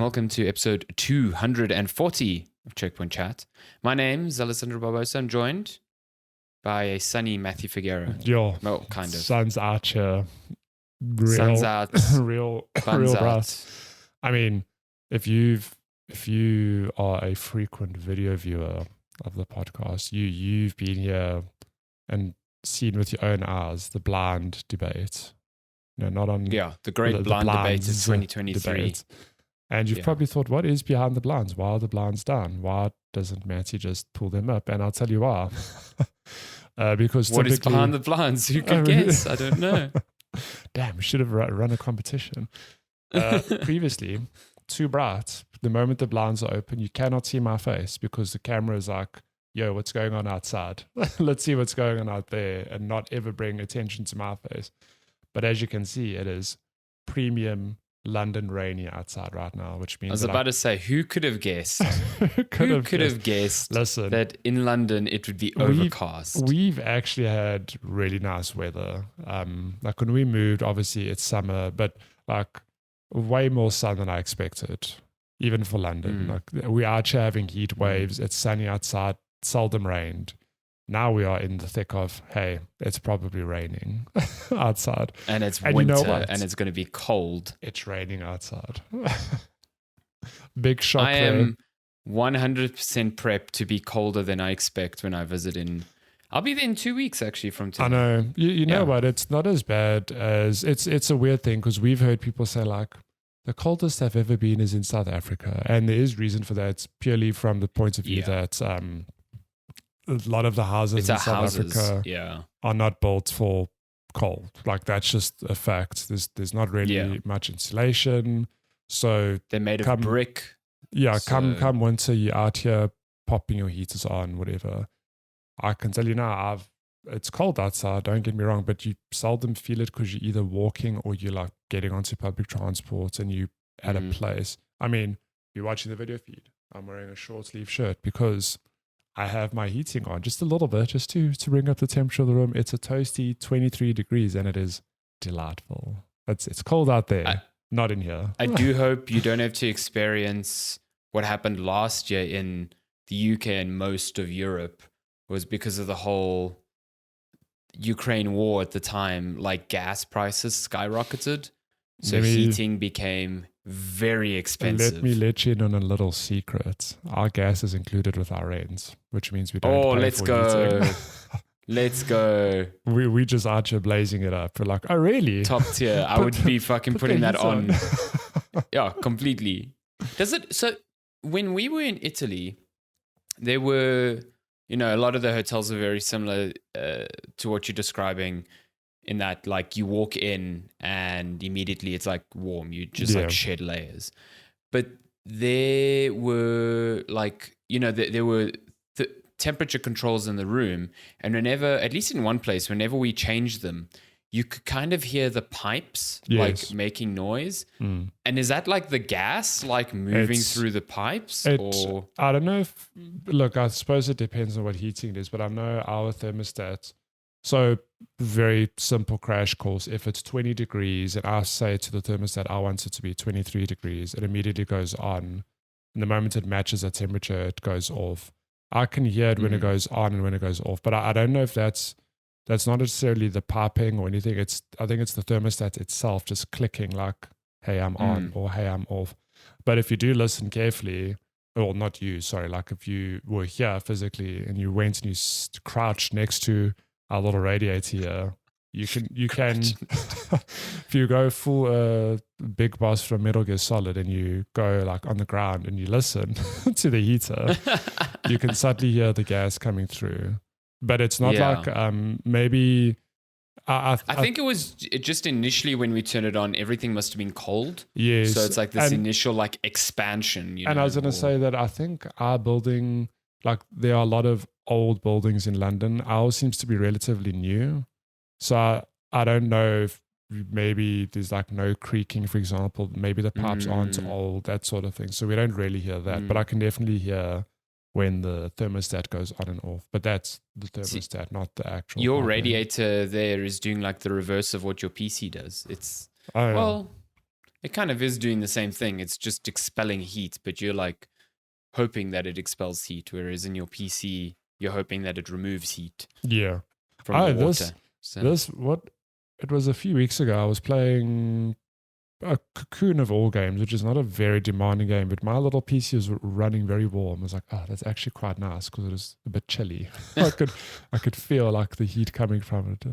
welcome to episode 240 of Checkpoint Chat. My name's Alessandro Barbosa. I'm joined by a sunny Matthew Figueroa. Yo, well, kind of. Sun's out here. Sun's out. real Fun's bright. out. I mean, if you are a frequent video viewer of the podcast, you've been here and seen with your own eyes the blind debate. No, not on the great blind debate of 2023. Debate. And you've probably thought, what is behind the blinds? Why are the blinds down? Why doesn't Matty just pull them up? And I'll tell you why. Because what is behind the blinds? Who could guess? I don't know. Damn, we should have run a competition. Previously, too bright. The moment the blinds are open, you cannot see my face because the camera is like, yo, what's going on outside? Let's see what's going on out there and not ever bring attention to my face. But as you can see, it is premium London rainy outside right now, which means I was about to say, who could have guessed? Who could have guessed Listen, that in London it would be overcast? We've actually had really nice weather. Like when we moved, obviously it's summer, but like way more sun than I expected, even for London. Like we are actually having heat waves. It's sunny outside, seldom rained. Now we are in the thick of, hey, it's probably raining outside. And it's winter, you know, and it's going to be cold. It's raining outside. Big shock I there. am 100% prepped to be colder than I expect when I visit in... I'll be there in 2 weeks, actually, from today. I know. You know what? It's not as bad as... It's a weird thing because we've heard people say, like, the coldest I've ever been is in South Africa. And there is reason for that. It's purely from the point of view that... a lot of the houses in South Africa are not built for cold. Like that's just a fact. There's not really much insulation. So they're made of brick. Yeah, so. come winter, you're out here popping your heaters on, whatever. I can tell you now, it's cold outside, don't get me wrong, but you seldom feel it because you're either walking or you're like getting onto public transport and you at a place. I mean, you're watching the video feed. I'm wearing a short sleeve shirt because I have my heating on just a little bit, just to bring up the temperature of the room. It's a toasty 23 degrees and it is delightful. It's cold out there, not in here. I do hope you don't have to experience what happened last year in the UK and most of Europe was because of the whole Ukraine war at the time, like gas prices skyrocketed. So heating became very expensive. Let me let you in on a little secret. Our gas is included with our rents, which means we don't pay for heating. Let's go. We just out here blazing it up. We're like, oh, really? Top tier. I would be fucking putting that on. Yeah, completely. Does it? So when we were in Italy, there were, a lot of the hotels are very similar to what you're describing. In that, like, you walk in and immediately it's like warm. You just like shed layers. But there were like, there were the temperature controls in the room. And whenever, at least in one place, whenever we changed them, you could kind of hear the pipes like making noise. And is that like the gas like moving through the pipes? Or I don't know if, look, I suppose it depends on what heating it is, but I know our thermostat. So very simple crash course. If it's 20 degrees and I say to the thermostat, I want it to be 23 degrees, it immediately goes on. And the moment it matches that temperature, it goes off. I can hear it when it goes on and when it goes off. But I don't know if that's not necessarily the piping or anything. I think it's the thermostat itself just clicking like, hey, I'm on or hey, I'm off. But if you do listen carefully, well, not you, sorry, like if you were here physically and you went and you crouched next to our little radiator here, you can if you go full Big Boss from Metal Gear Solid and you go like on the ground and you listen to the heater, you can subtly hear the gas coming through. But it's not like maybe I think it was just initially when we turned it on, everything must have been cold. Yes. So it's like this initial like expansion. And I was going to say that I think our building, like there are a lot of old buildings in London. Ours seems to be relatively new. So I don't know if maybe there's like no creaking, for example. Maybe the pipes aren't old, that sort of thing. So we don't really hear that. But I can definitely hear when the thermostat goes on and off. But that's the thermostat, not the actual. Your radiator there is doing like the reverse of what your PC does. It's it kind of is doing the same thing. It's just expelling heat, but you're like hoping that it expels heat, whereas in your PC, you're hoping that it removes heat. Yeah. From the water. It was a few weeks ago. I was playing a Cocoon of all games, which is not a very demanding game, but my little PC was running very warm. I was like, oh, that's actually quite nice because it was a bit chilly. I could feel like the heat coming from it.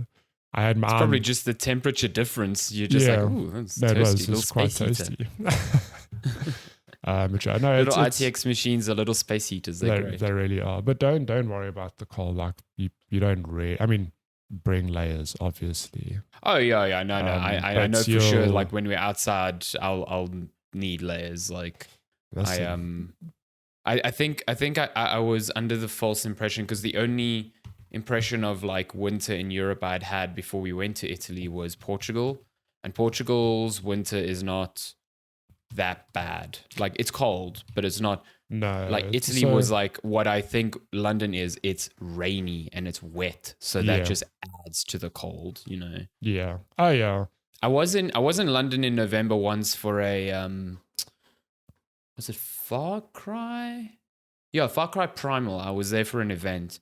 I had my it's probably just the temperature difference. You're just like, ooh, that's toasty. It was quite toasty. Which I know little ITX machines are little space heaters. They're great. They really are. But don't worry about the cold. Like you don't really. I mean, bring layers, obviously. Oh yeah. No. I know for sure. Like when we're outside, I'll need layers. Like I think I was under the false impression because the only impression of like winter in Europe I'd had before we went to Italy was Portugal, and Portugal's winter is not that bad. Like it's cold, but it's not. No, like Italy was like what I think London is. It's rainy and it's wet, so that just adds to the cold, you know. Yeah. Oh yeah. I was in London in November once for a was it Far Cry? Yeah, Far Cry Primal. I was there for an event,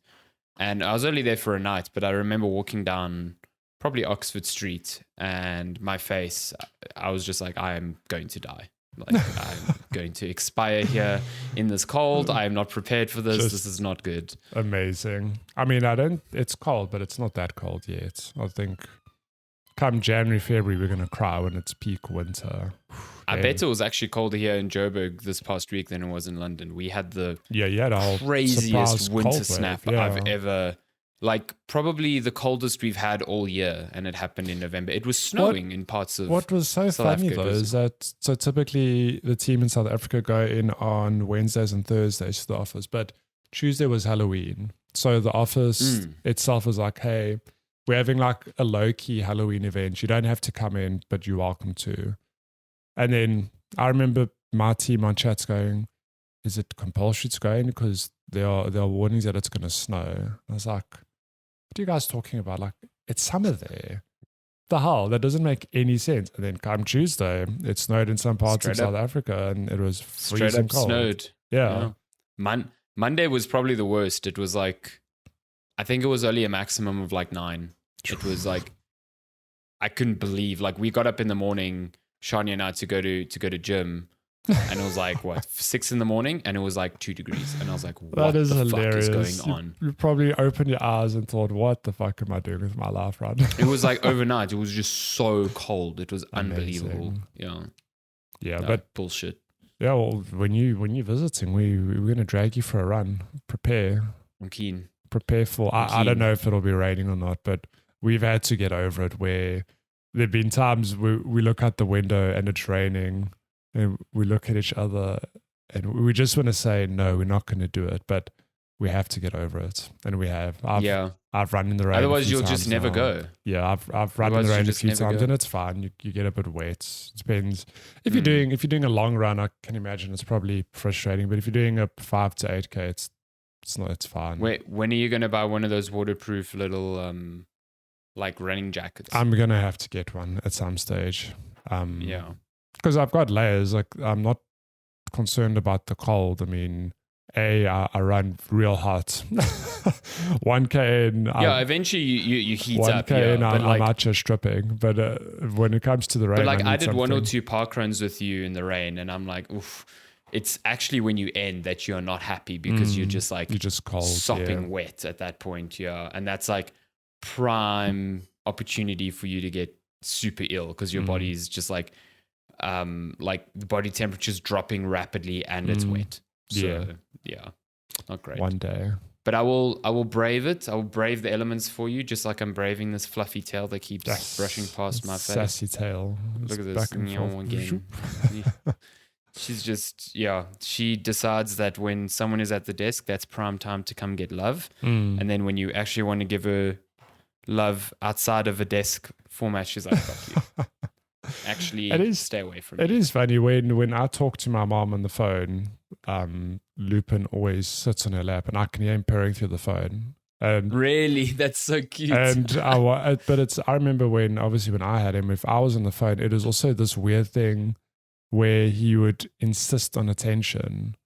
and I was only there for a night, but I remember walking down probably Oxford Street, and my face, I was just like, I am going to die. Like I'm going to expire here in this cold. I am not prepared for this. This is not good. Amazing. I mean, it's cold, but it's not that cold yet. I think come January, February, we're going to cry when it's peak winter. I bet it was actually colder here in Joburg this past week than it was in London. We had the craziest winter snap I've ever... Like probably the coldest we've had all year, and it happened in November. It was snowing in parts of. What was so South funny Africa. though is that so typically the team in South Africa go in on Wednesdays and Thursdays to the office, but Tuesday was Halloween, so the office itself was like, "Hey, we're having like a low key Halloween event. You don't have to come in, but you're welcome to." And then I remember my team on chats going, "Is it compulsory to go in because there are warnings that it's going to snow?" I was like, what are you guys talking about? Like, it's summer there. The hell? That doesn't make any sense. And then come Tuesday, it snowed in some parts of South Africa and it was freezing cold. Snowed. Yeah. Monday was probably the worst. It was like, I think it was only a maximum of like 9. It was like, I couldn't believe, like we got up in the morning, Shania and I to go to gym. And it was like, what, 6 in the morning? And it was like 2 degrees. And I was like, what the hilarious. Fuck is going on? You probably opened your eyes and thought, what the fuck am I doing with my life right It was like overnight. It was just so cold. It was unbelievable. Yeah. Yeah, but bullshit. Yeah, well, when you're visiting, we're going to drag you for a run. Prepare. I'm keen. Prepare for, I don't know if it'll be raining or not, but we've had to get over it where there've been times we look out the window and it's raining. And we look at each other and we just want to say, no, we're not going to do it, but we have to get over it. And we have. I've run in the rain. Otherwise, you'll just never go. Yeah, I've run in the rain a few times and it's fine. You get a bit wet. It depends. If you're doing a long run, I can imagine it's probably frustrating. But if you're doing a 5 to 8K, it's fine. Wait, when are you going to buy one of those waterproof little like running jackets? I'm going to have to get one at some stage. Yeah. Because I've got layers, like I'm not concerned about the cold. I mean, I run real hot. 1K in. Eventually you heat 1K up. 1K in, I'm out here stripping. But when it comes to the rain, but like I did 1 or 2 park runs with you in the rain, and I'm like, oof. It's actually when you end that you're not happy because you're just like cold, sopping wet at that point. Yeah, and that's like prime opportunity for you to get super ill because your body's just like the body temperature's dropping rapidly and it's wet. So yeah, not great. One day. But I will brave it. I will brave the elements for you, just like I'm braving this fluffy tail that keeps brushing past my face. Sassy tail. Look at this again. She's just, she decides that when someone is at the desk, that's prime time to come get love. And then when you actually want to give her love outside of a desk format, she's like, fuck you. Actually, stay away from me. It is funny when I talk to my mom on the phone, Lupin always sits on her lap and I can hear him purring through the phone. And really? That's so cute. And I remember when I had him, if I was on the phone, it was also this weird thing where he would insist on attention.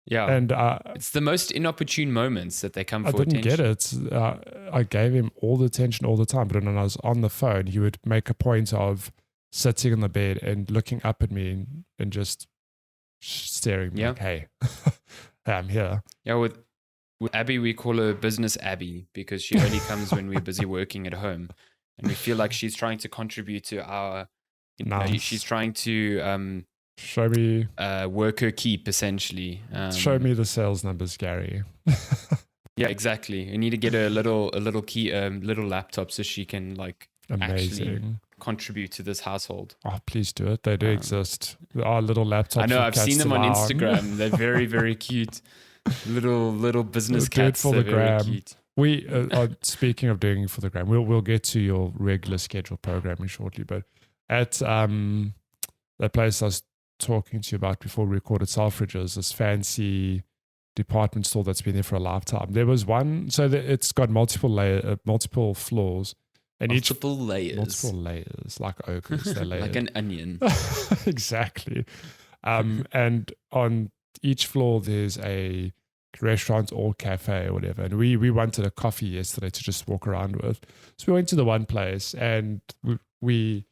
Yeah. And it's the most inopportune moments that they come for attention. I didn't attention. get it. I gave him all the attention all the time, but when I was on the phone, he would make a point of sitting on the bed and looking up at me and just staring like, hey, I'm here. Yeah, with Abby, we call her Business Abby because she only comes when we're busy working at home. And we feel like she's trying to contribute to our... Nice. She's trying to... show me... work her keep, essentially. Show me the sales numbers, Gary. Yeah, exactly. We need to get her a little laptop so she can actually contribute to this household. Oh, please do it. They do exist. There are little laptops. I know. I've seen them on Instagram. They're very, very cute. Little business cats. For the gram. Very cute. We are speaking of doing it for the gram. We'll get to your regular scheduled programming shortly, but at that place I was talking to you about before we recorded, Selfridges, this fancy department store that's been there for a lifetime. There was one, so it's got multiple floors, and multiple layers, like ogres. They're layered. Like an onion. Exactly. And on each floor there's a restaurant or cafe or whatever. And we wanted a coffee yesterday to just walk around with. So we went to the one place and we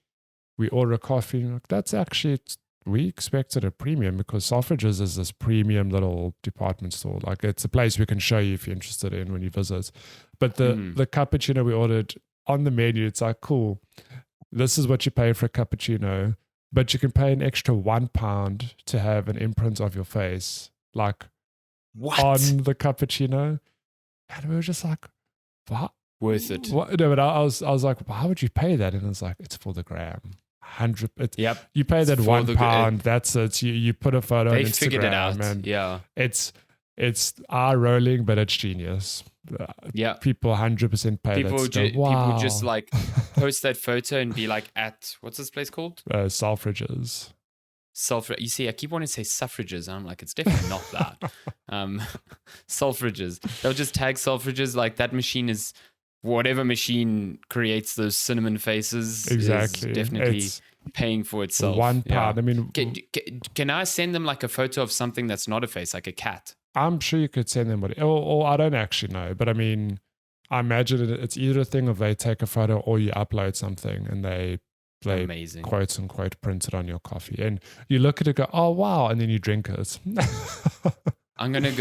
order a coffee. And that's actually, we expected a premium because Selfridges is this premium little department store. Like it's a place we can show you if you're interested in when you visit. But the cappuccino we ordered on the menu, it's like, cool, this is what you pay for a cappuccino, but you can pay an extra £1 to have an imprint of your face. Like, what? On the cappuccino. And we were just like, what? Worth it. What? No, but I was like, why would you pay that? And it's like, it's for the gram. 100. Yep. You pay that £1. That's it. You put a photo on Instagram. They figured it out. And yeah. It's eye-rolling, but it's genius. Yeah. People 100% pay that. People just like post that photo and be like at, what's this place called? Selfridges. You see, I keep wanting to say suffrages. I'm like, it's definitely not that. Selfridges. They'll just tag Selfridges like that machine is, whatever machine creates those cinnamon faces. Exactly. Is definitely paying for itself. £1. Yeah. I mean, can I send them like a photo of something that's not a face, like a cat? I'm sure you could send them, or I don't actually know, but I mean, I imagine it's either a thing of they take a photo or you upload something and they amazing, quote unquote, print it on your coffee, and you look at it, go, oh wow, and then you drink it. I'm gonna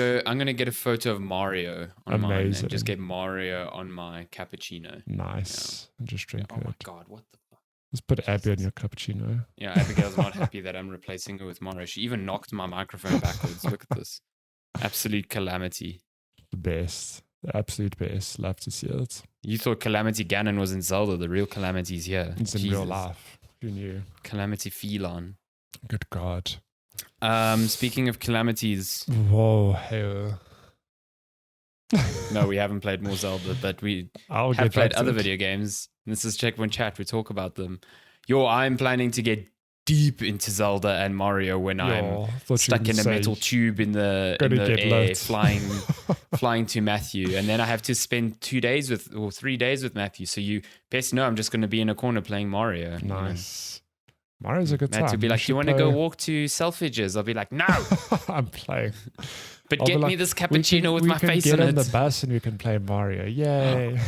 get a photo of Mario on mine and just get Mario on my cappuccino. Nice, and just drink it. Oh my god, what the fuck? Just put Abby on your cappuccino. Yeah, Abigail's not happy that I'm replacing her with Mario. She even knocked my microphone backwards. Look at this. Absolute calamity. The best. The absolute best. Love to see it. You thought Calamity Ganon was in Zelda. The real Calamity's here. It's in real life. Who knew? Calamity Felon. Good God. Speaking of calamities. Whoa, hell. No, we haven't played more Zelda, but we have played other video games. This is Checkpoint Chat. We talk about them. I'm planning to get deep into Zelda and Mario when I'm stuck in a metal tube in the air, flying to Matthew, and then I have to spend 3 days with Matthew. So you best know I'm just going to be in a corner playing Mario. Nice. Mario's a good time. Matthew will be like, "Do you want to go walk to Selfridges?" I'll be like, "No, I'm playing." But get me this cappuccino with my face in it. We can get on the bus and we can play Mario. Yay.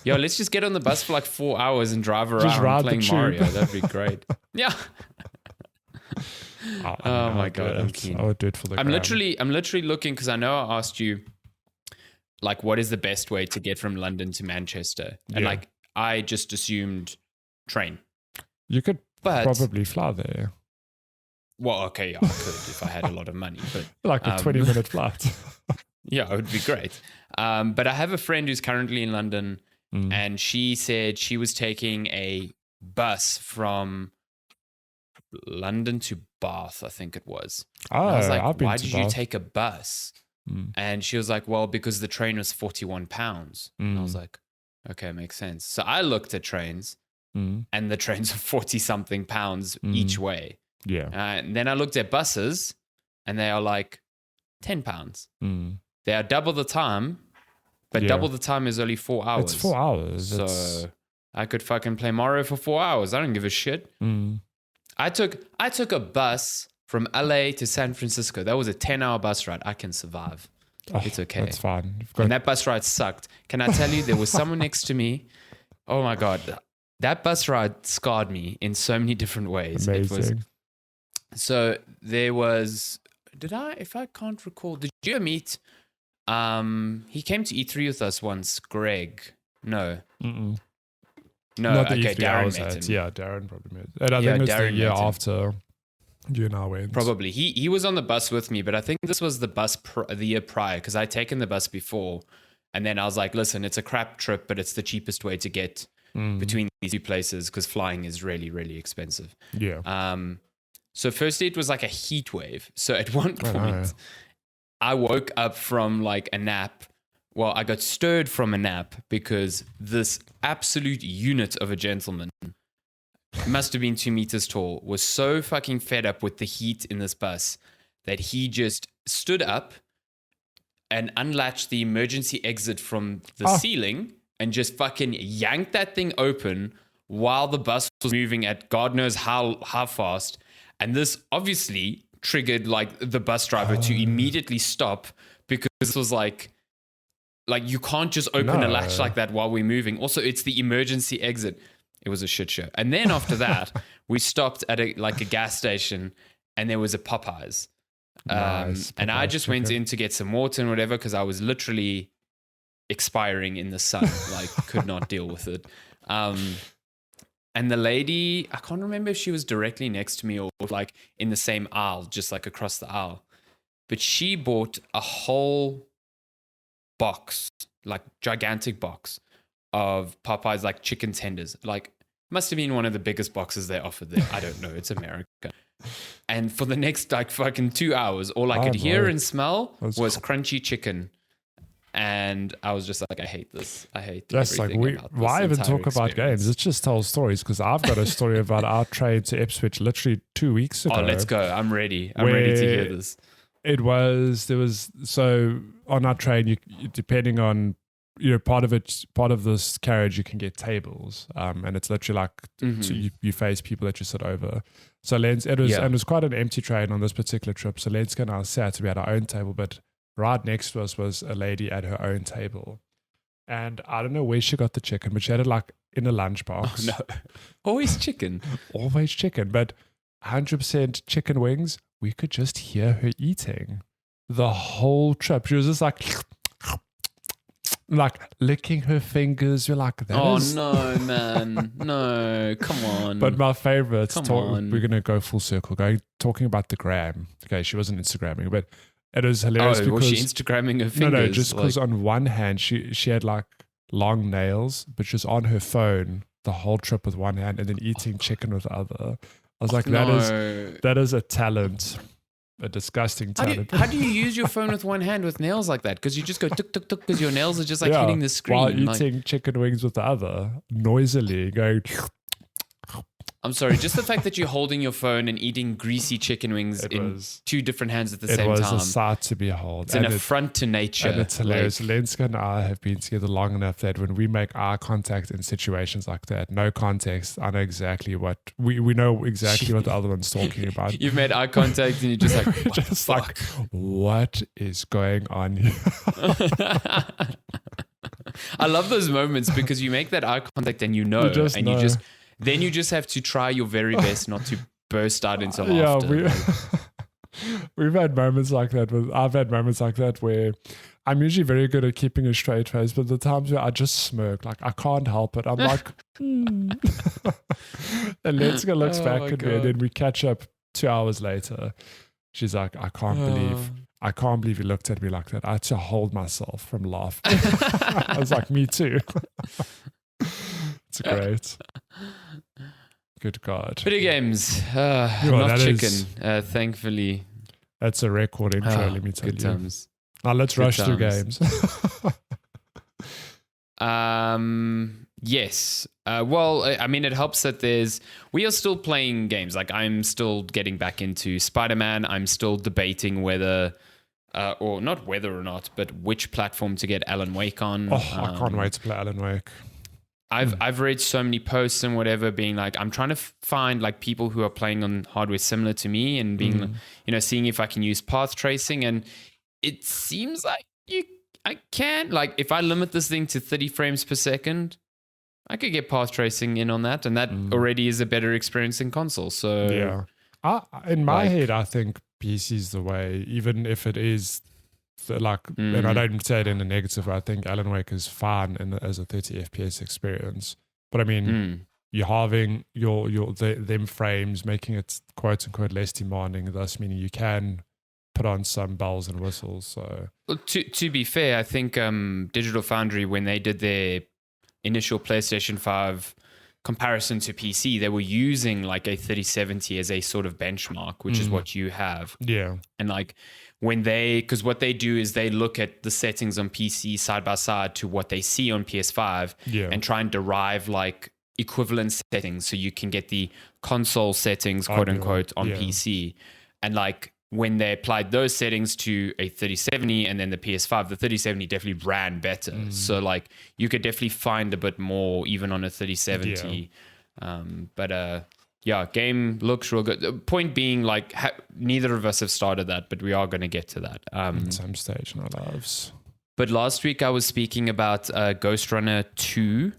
Yo, let's just get on the bus for like 4 hours and drive around playing Mario. That'd be great. Yeah. Oh my God, I'm keen. I would do it for the I'm literally looking, because I know I asked you, like, what is the best way to get from London to Manchester? And like, I just assumed train. You could probably fly there. Well, okay, yeah, I could if I had a lot of money, but like a 20-minute flight. Yeah, it would be great. But I have a friend who's currently in London, and she said she was taking a bus from London to Bath, I think it was. Oh, I was like, why did you take a bus? And she was like, well, because the train was £41. And I was like, okay, makes sense. So I looked at trains, and the trains are 40-something pounds each way. Yeah. And then I looked at buses, and they are like £10. They are double the time, but double the time is only 4 hours. It's 4 hours. So I could fucking play Mario for 4 hours. I don't give a shit. I took a bus from LA to San Francisco. That was a 10-hour bus ride. I can survive. It's okay. That's fine. And that bus ride sucked. Can I tell you, there was someone next to me. Oh my God. That bus ride scarred me in so many different ways. Amazing. So there was, if I can't recall, did you ever meet, he came to E3 with us once, Greg. No. Mm-mm. No, Not the okay, E3 I Darren was met at. him. Yeah, Darren probably met. And I think it was the year after you and I went. Probably. He was on the bus with me, but I think this was the bus the year prior because I'd taken the bus before. And then I was like, listen, it's a crap trip, but it's the cheapest way to get between these two places because flying is really, really expensive. Yeah. So firstly, it was like a heat wave. So at one point, I woke up from like a nap. Well, I got stirred from a nap because this absolute unit of a gentleman, must have been 2 meters tall, was so fucking fed up with the heat in this bus that he just stood up and unlatched the emergency exit from the ceiling and just fucking yanked that thing open while the bus was moving at God knows how fast. And this obviously triggered like the bus driver to immediately stop because this was like you can't just open a latch like that while we're moving. Also, it's the emergency exit. It was a shit show. And then after that, we stopped at a gas station and there was a Popeyes. And I just went in to get some water and whatever because I was literally expiring in the sun, like could not deal with it. And the lady, I can't remember if she was directly next to me or like in the same aisle, just like across the aisle. But she bought a whole box, like gigantic box of Popeyes, like chicken tenders. Like must have been one of the biggest boxes they offered there. I don't know. It's America. And for the next like fucking 2 hours, all I could hear and smell was crunchy chicken. And I was just like, I hate this. I hate that's everything like about why this even talk experience. about games? Let's just tell stories because I've got a story about our train to Ipswich literally 2 weeks ago. Oh, let's go. I'm ready. I'm ready to hear this. So on our train, you depending on, part of this carriage, you can get tables. And it's literally like you face people that you sit over. So it was quite an empty train on this particular trip. So Lenska and I sat, we had our own table, but right next to us was a lady at her own table. And I don't know where she got the chicken, but she had it like in a lunchbox. Oh, no. Always chicken. Always chicken, but 100% chicken wings. We could just hear her eating the whole trip. She was just like licking her fingers. You're like, no, man. No, come on. But my favorite, we're going to go full circle, talking about the gram. Okay, she wasn't Instagramming, but it was hilarious because... was she Instagramming her fingers? No, just because on one hand, she had like long nails, but she was on her phone the whole trip with one hand and then eating chicken with the other. I was like, that is a talent. A disgusting talent. How do you use your phone with one hand with nails like that? Because you just go tuk tuk tuk because your nails are just like hitting the screen. While eating chicken wings with the other, noisily going... I'm sorry, just the fact that you're holding your phone and eating greasy chicken wings in two different hands at the same time. It was a sight to behold. It's an affront to nature. And it's hilarious. Lenska and I have been together long enough that when we make eye contact in situations like that, no context, I know exactly what... We know exactly what the other one's talking about. You've made eye contact and you're just like, what is going on here? I love those moments because you make that eye contact and you know. Then you just have to try your very best not to burst out into laughter. Yeah, we've had moments like that. I've had moments like that where I'm usually very good at keeping a straight face, but the times where I just smirk, like I can't help it. I'm like, And Lenska looks back at me, and then we catch up 2 hours later. She's like, I can't believe you looked at me like that. I had to hold myself from laughing. I was like, me too. It's great. Good God. Video games. Not chicken, thankfully. That's a record intro, let me tell you. Good times. Now let's rush through games. Yes. Well, I mean, it helps that we are still playing games. Like I'm still getting back into Spider-Man. I'm still debating whether, or not whether or not, but which platform to get Alan Wake on. I can't wait to play Alan Wake. I've read so many posts and whatever being like, I'm trying to find like people who are playing on hardware similar to me and being, seeing if I can use path tracing. And it seems like I can. Like if I limit this thing to 30 frames per second, I could get path tracing in on that. And that already is a better experience in console. So yeah, in my head, I think PC is the way, even if it is and I don't say it in a negative way. I think Alan Wake is fine as a 30 FPS experience. But I mean, you're halving them frames, making it quote unquote less demanding, thus meaning you can put on some bells and whistles. So well, to be fair, I think Digital Foundry, when they did their initial PlayStation 5 comparison to PC, they were using like a 3070 as a sort of benchmark, which is what you have. Yeah. And like because what they do is they look at the settings on PC side by side to what they see on PS5 and try and derive like equivalent settings so you can get the console settings, quote unquote, on PC. And like when they applied those settings to a 3070 and then the PS5, the 3070 definitely ran better. So like you could definitely find a bit more even on a 3070. Yeah, game looks real good. The point being, like, neither of us have started that, but we are going to get to that. At some stage in our lives. But last week I was speaking about Ghostrunner 2.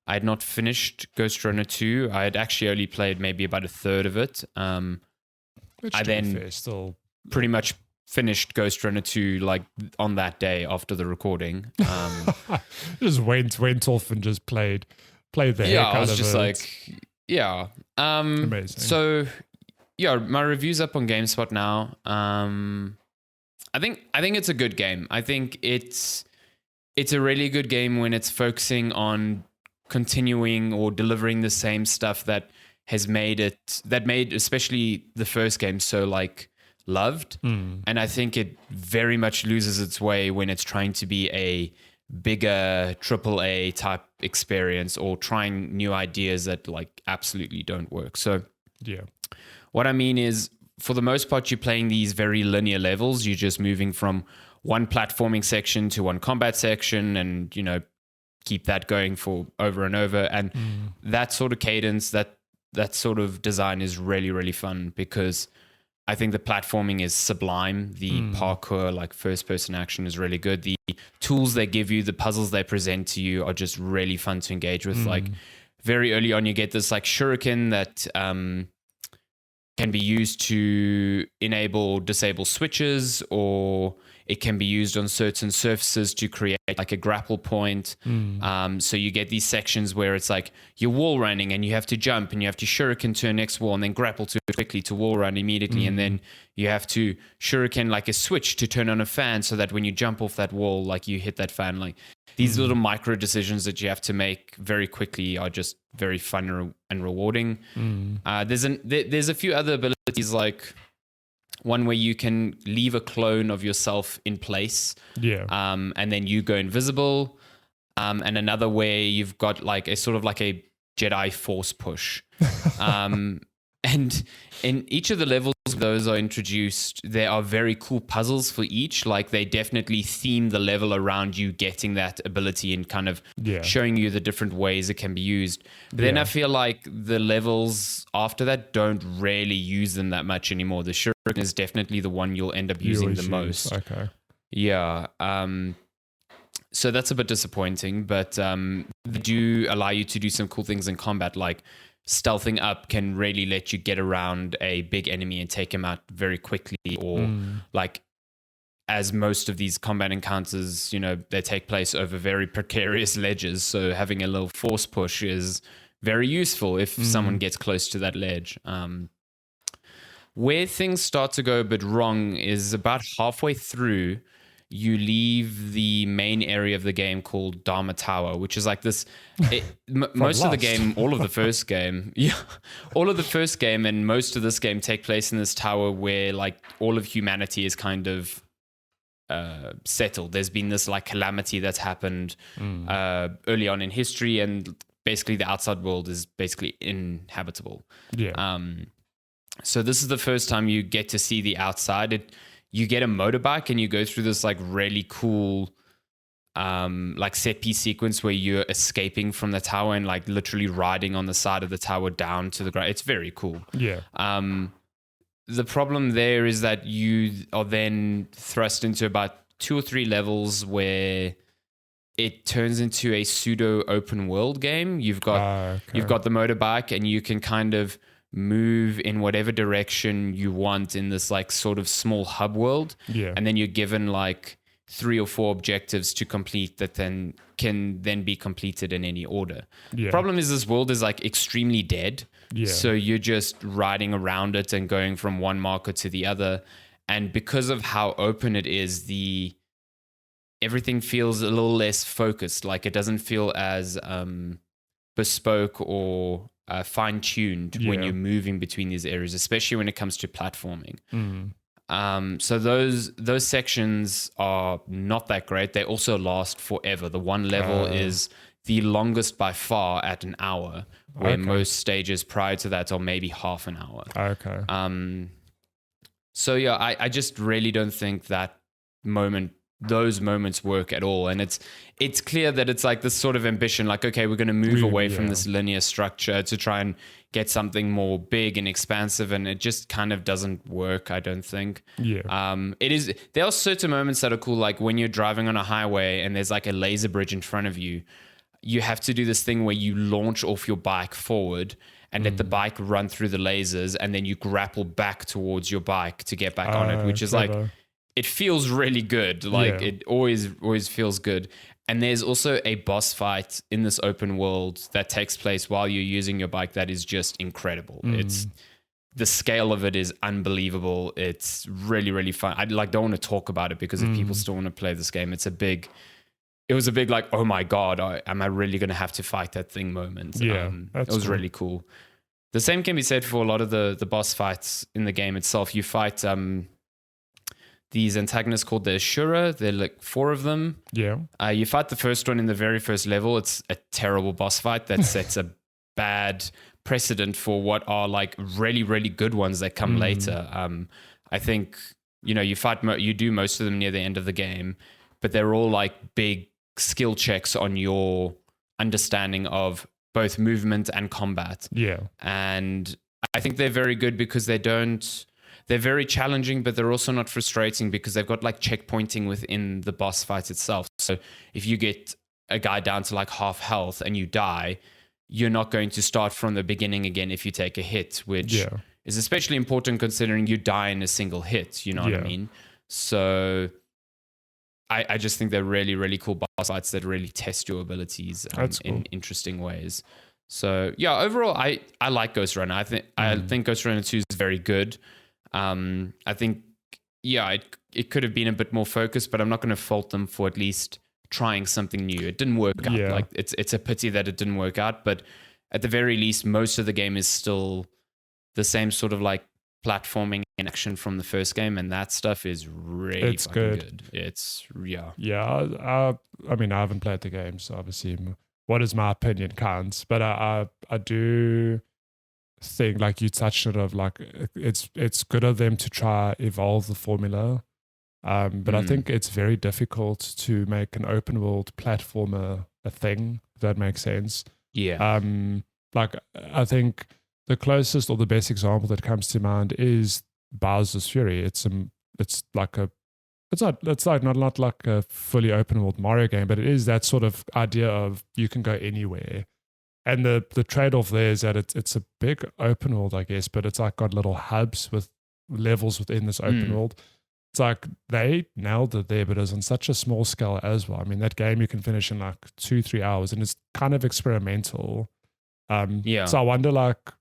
I had not finished Ghostrunner 2. I had actually only played maybe about a third of it. I then pretty much finished Ghostrunner 2 like on that day after the recording. Just went off and just played the heck out of it. Yeah, I was just like... Yeah. Amazing. So, yeah, my review's up on GameSpot now. I think it's a good game. I think it's a really good game when it's focusing on continuing or delivering the same stuff that made especially the first game so like loved. And I think it very much loses its way when it's trying to be a bigger AAA type experience or trying new ideas that like absolutely don't work. So yeah, what I mean is, for the most part, you're playing these very linear levels. You're just moving from one platforming section to one combat section and, keep that going for over and over. And that sort of cadence, that sort of design is really, really fun because I think the platforming is sublime. The parkour, like first-person action, is really good. The tools they give you, the puzzles they present to you are just really fun to engage with. Like very early on, you get this like shuriken that can be used to disable switches, or it can be used on certain surfaces to create like a grapple point. So you get these sections where it's like you're wall running and you have to jump and you have to shuriken to a next wall and then grapple to it quickly to wall run immediately. And then you have to shuriken like a switch to turn on a fan so that when you jump off that wall, like you hit that fan. Like these little micro decisions that you have to make very quickly are just very fun and rewarding. There's a few other abilities, like one where you can leave a clone of yourself in place, and then you go invisible, and another where you've got like a sort of like a Jedi force push, and in each of the levels those are introduced, there are very cool puzzles for each. Like they definitely theme the level around you getting that ability and kind of showing you the different ways it can be used. But then I feel like the levels after that don't really use them that much anymore. The shuriken is definitely the one you'll end up using the most. Okay. Yeah. So that's a bit disappointing, but they do allow you to do some cool things in combat, like stealthing up can really let you get around a big enemy and take him out very quickly, or like, as most of these combat encounters, they take place over very precarious ledges, so having a little force push is very useful if someone gets close to that ledge. Where things start to go a bit wrong is about halfway through. You leave the main area of the game called Dharma Tower, which is like this. Most of the game, all of the first game, all of the first game and most of this game take place in this tower where like all of humanity is kind of settled. There's been this like calamity that's happened early on in history, and basically the outside world is basically inhabitable. So this is the first time you get to see the outside. You get a motorbike and you go through this like really cool like set piece sequence where you're escaping from the tower and like literally riding on the side of the tower down to the ground. It's very cool. Yeah. The problem there is that you are then thrust into about 2 or 3 levels where it turns into a pseudo open world game. You've got the motorbike, and you can kind of move in whatever direction you want in this like sort of small hub world. Yeah. And then you're given like 3 or 4 objectives to complete that then can then be completed in any order. Yeah. Problem is this world is like extremely dead. Yeah. So you're just riding around it and going from one marker to the other. And because of how open it is, everything feels a little less focused. Like it doesn't feel as bespoke or fine-tuned when you're moving between these areas, especially when it comes to platforming. So those sections are not that great. They also last forever. The one level is the longest by far at an hour, where most stages prior to that are maybe half an hour. Okay. So yeah, I just really don't think those moments work at all. And it's clear that it's like this sort of ambition, like, okay, we're going to move away from this linear structure to try and get something more big and expansive, and it just kind of doesn't work, I don't think. There are certain moments that are cool, like when you're driving on a highway and there's like a laser bridge in front of you. You have to do this thing where you launch off your bike forward and let the bike run through the lasers, and then you grapple back towards your bike to get back on it, which is like, it feels really good. Like it always feels good. And there's also a boss fight in this open world that takes place while you're using your bike that is just incredible. The scale of it is unbelievable. It's really, really fun. I don't want to talk about it because if people still want to play this game, it was a big like, oh my God, am I really going to have to fight that thing moment? It was really cool. The same can be said for a lot of the boss fights in the game itself. You fight these antagonists called the Ashura. There are like 4 of them. Yeah. You fight the first one in the very first level. It's a terrible boss fight that sets a bad precedent for what are like really, really good ones that come later. I think, you do most of them near the end of the game, but they're all like big skill checks on your understanding of both movement and combat. Yeah. And I think they're very good because they're very challenging, but they're also not frustrating because they've got like checkpointing within the boss fight itself. So if you get a guy down to like half health and you die, you're not going to start from the beginning again if you take a hit, which is especially important considering you die in a single hit, you know what I mean? So I just think they're really, really cool boss fights that really test your abilities in interesting ways. So yeah, overall, I like Ghostrunner. I think Ghostrunner 2 is very good. I think, it could have been a bit more focused, but I'm not going to fault them for at least trying something new. It didn't work out. Like it's a pity that it didn't work out, but at the very least, most of the game is still the same sort of like platforming and action from the first game, and that stuff is really good. It's I mean, I haven't played the game, so obviously what is my opinion counts, but I do think, like you touched on, of like it's good of them to try evolve the formula, but I think it's very difficult to make an open world platformer a thing, if that makes sense. Like I think the closest or the best example that comes to mind is Bowser's Fury. It's not like a fully open world Mario game, but it is that sort of idea of you can go anywhere. And the trade-off there is that it's a big open world, I guess, but it's like got little hubs with levels within this open world. It's like they nailed it there, but it was on such a small scale as well. I mean, that game you can finish in like 2-3 hours, and it's kind of experimental. So I wonder, like,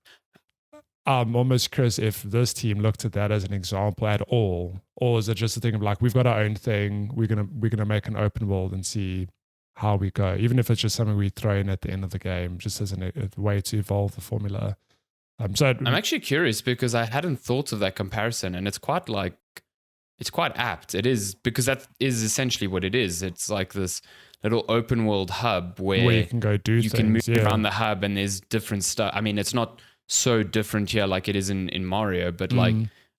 I'm almost curious if this team looked at that as an example at all, or is it just a thing of like, we've got our own thing, we're gonna make an open world and see how we go, even if it's just something we throw in at the end of the game, just as a way to evolve the formula. I'm actually curious because I hadn't thought of that comparison, and it's quite apt. It is, because that is essentially what it is. It's like this little open world hub where you can go do things. You can move around the hub, and there's different stuff. I mean, it's not so different here like it is in Mario, but like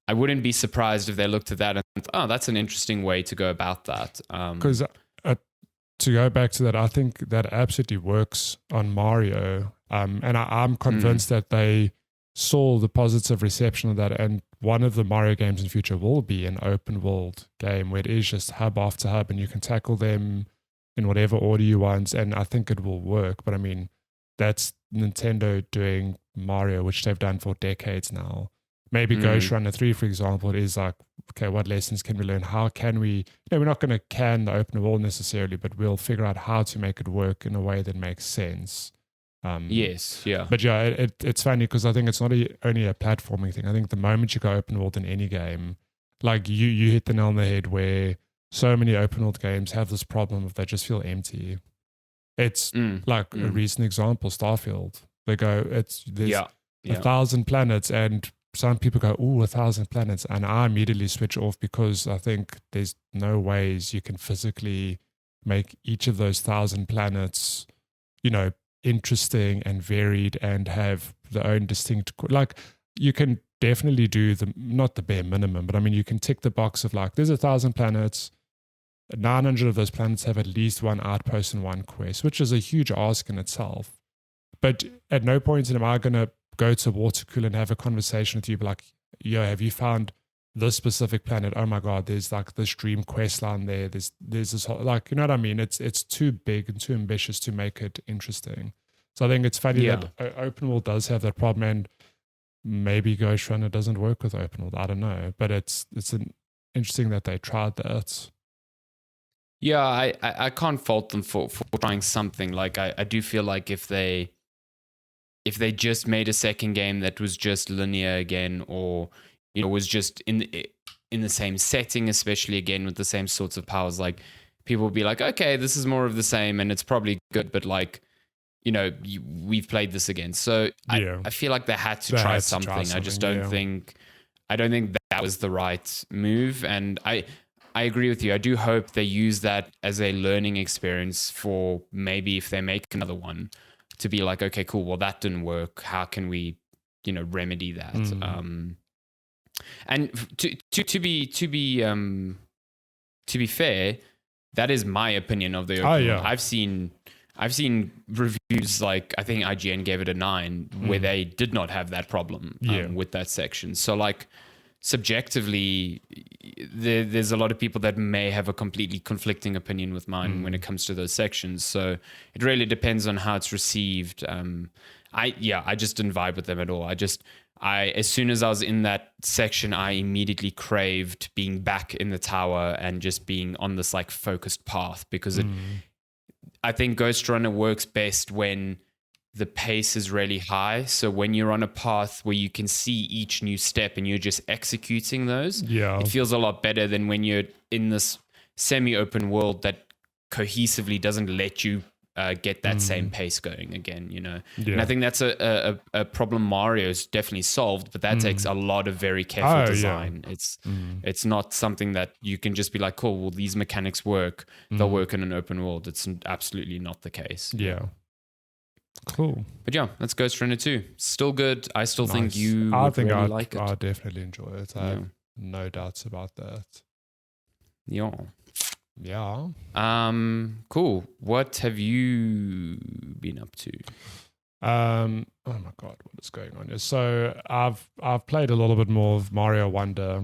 I wouldn't be surprised if they looked at that and thought, oh, that's an interesting way to go about that. Because to go back to that, I think that absolutely works on Mario. And I'm convinced that they saw the positive reception of that. And one of the Mario games in future will be an open world game where it is just hub after hub and you can tackle them in whatever order you want. And I think it will work. But I mean, that's Nintendo doing Mario, which they've done for decades now. Maybe Ghostrunner 3, for example, it is like, okay, what lessons can we learn? How can we, we're not going to can the open world necessarily, but we'll figure out how to make it work in a way that makes sense. Yes, yeah. But yeah, it's funny because I think it's not only a platforming thing. I think the moment you go open world in any game, like you hit the nail on the head where so many open world games have this problem of they just feel empty. It's a recent example, Starfield. They go, there's 1,000 planets and some people go, 1,000 planets. And I immediately switch off because I think there's no ways you can physically make each of those 1,000 planets, interesting and varied and have their own distinct, like you can definitely do not the bare minimum, but I mean, you can tick the box of like, there's 1,000 planets, 900 of those planets have at least one outpost and one quest, which is a huge ask in itself. But at no point am I going to go to water cooler and have a conversation with you, be like, have you found this specific planet? Oh my God, there's like this dream quest line there. There's this whole, like, you know what I mean? It's too big and too ambitious to make it interesting. So I think it's funny that open world does have that problem, and maybe Ghostrunner doesn't work with open world. I don't know, but it's interesting that they tried that. Yeah, I can't fault them for trying something. Like I do feel like if they just made a second game that was just linear again, or was just in the same setting, especially again with the same sorts of powers, like people would be like, okay, this is more of the same and it's probably good, but like, we've played this again. So I feel like they had to try something. I just don't think that was the right move. And I agree with you. I do hope they use that as a learning experience for maybe if they make another one to be like, okay, cool. Well, that didn't work. How can we, remedy that? And to be fair, that is my opinion of the open world. I've seen reviews, like I think IGN gave it a 9 where they did not have that problem with that section. So like subjectively, there's a lot of people that may have a completely conflicting opinion with mine when it comes to those sections. So it really depends on how it's received. I just didn't vibe with them at all. As soon as I was in that section, I immediately craved being back in the tower and just being on this like focused path, because I think Ghostrunner works best when the pace is really high. So when you're on a path where you can see each new step and you're just executing those, it feels a lot better than when you're in this semi-open world that cohesively doesn't let you get that same pace going again, And I think that's a problem Mario's definitely solved, but that takes a lot of very careful design. It's not something that you can just be like, cool, well, these mechanics work. They'll work in an open world. It's absolutely not the case. Yeah. Cool. But yeah, that's Ghostrunner 2. Still good. I still think you would really like it. I definitely enjoy it. I have no doubts about that. Yeah. Yeah. Cool. What have you been up to? Oh my God, what is going on here? So I've played a little bit more of Mario Wonder.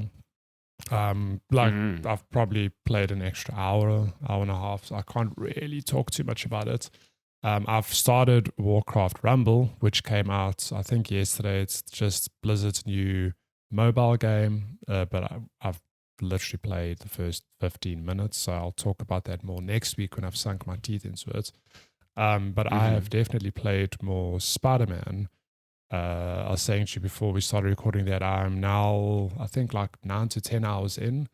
I've probably played an extra hour and a half, so I can't really talk too much about it. I've started Warcraft Rumble, which came out, I think, yesterday. It's just Blizzard's new mobile game, but I've literally played the first 15 minutes, so I'll talk about that more next week when I've sunk my teeth into it. But I have definitely played more Spider-Man. I was saying to you before we started recording that I'm now, I think, like 9 to 10 hours in.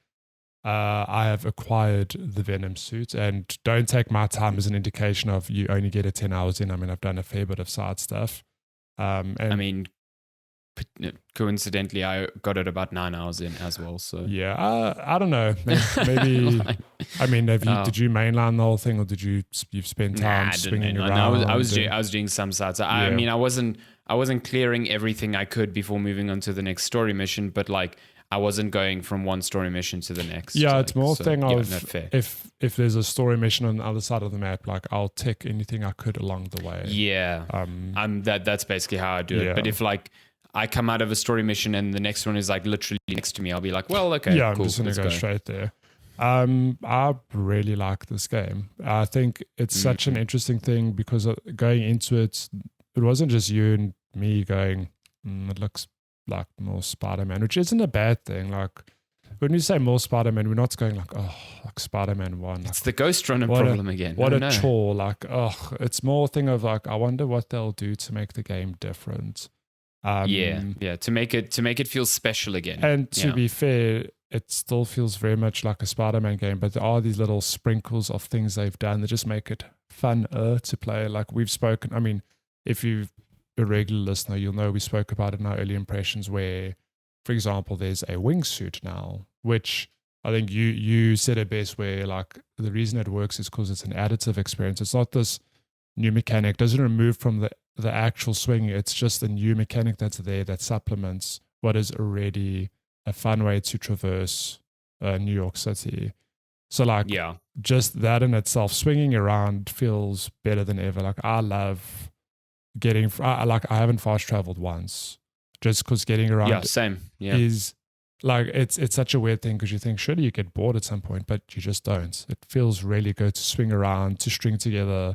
I have acquired the Venom suit, and don't take my time as an indication of you only get it 10 hours in. I mean, I've done a fair bit of side stuff. And I mean, coincidentally, I got it about 9 hours in as well. So yeah, I don't know. Maybe I mean, did you mainline the whole thing, or did you've spent time swinging around? I was doing some sides. I mean, I wasn't clearing everything I could before moving on to the next story mission, but like I wasn't going from one story mission to the next. Yeah, it's more thing of fair. if there's a story mission on the other side of the map, like I'll tick anything I could along the way. Yeah. That's basically how I do it. But if like I come out of a story mission and the next one is like literally next to me, I'll be like, well, okay, yeah, cool, I'm just gonna go straight there. I really like this game. I think it's such an interesting thing because going into it, it wasn't just you and me going, it looks like more Spider-Man, which isn't a bad thing. Like when we say more Spider-Man, we're not going like, oh, like Spider-Man 1. Like, it's the Ghostrunner problem again. What a chore. Like, oh, it's more a thing of like, I wonder what they'll do to make the game different. To make it feel special again. And to be fair, it still feels very much like a Spider-Man game, but there are these little sprinkles of things they've done that just make it funner to play. Like we've spoken, I mean, if you're a regular listener, you'll know we spoke about it in our early impressions where, for example, there's a wingsuit now, which I think you said it best, where like the reason it works is because it's an additive experience. It's not this new mechanic, doesn't remove from the actual swing. It's just a new mechanic that's there that supplements what is already a fun way to traverse New York City. So like, just that in itself, swinging around feels better than ever. Like I love getting, I haven't fast traveled once just because getting around is like, it's such a weird thing because you think surely you get bored at some point, but you just don't. It feels really good to swing around, to string together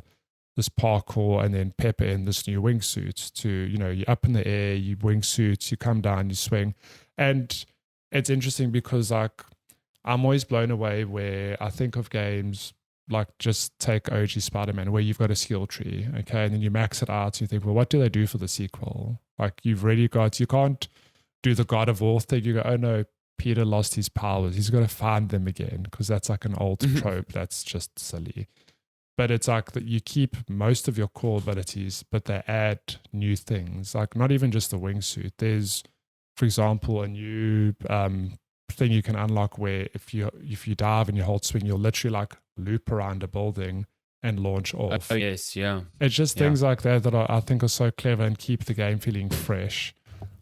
this parkour and then pepper in this new wingsuit to, you're up in the air, you wingsuit, you come down, you swing. And it's interesting because like I'm always blown away where I think of games like just take OG Spider-Man where you've got a skill tree, okay, and then you max it out and you think, well, what do they do for the sequel? Like you can't do the God of War thing. You go, oh no, Peter lost his powers. He's got to find them again because that's like an old trope. That's just silly. But it's like that you keep most of your core abilities, but they add new things. Like not even just the wingsuit. There's, for example, a new thing you can unlock where if you dive and you hold swing, you'll literally like loop around a building and launch off. Oh yes, yeah. It's just things like that I think are so clever and keep the game feeling fresh.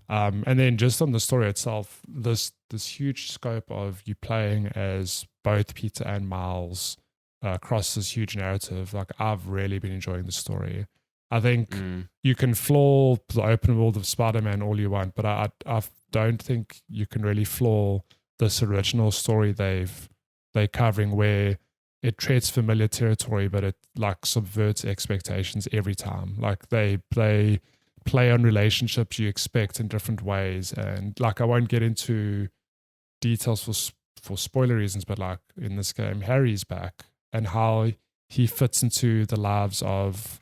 And then just on the story itself, this huge scope of you playing as both Peter and Miles across this huge narrative. Like I've really been enjoying the story. I think you can flaw the open world of Spider-Man all you want, but I don't think you can really flaw this original story they're covering where it treads familiar territory, but it like subverts expectations every time. Like they play on relationships you expect in different ways. And like I won't get into details for spoiler reasons, but like in this game, Harry's back and how he fits into the lives of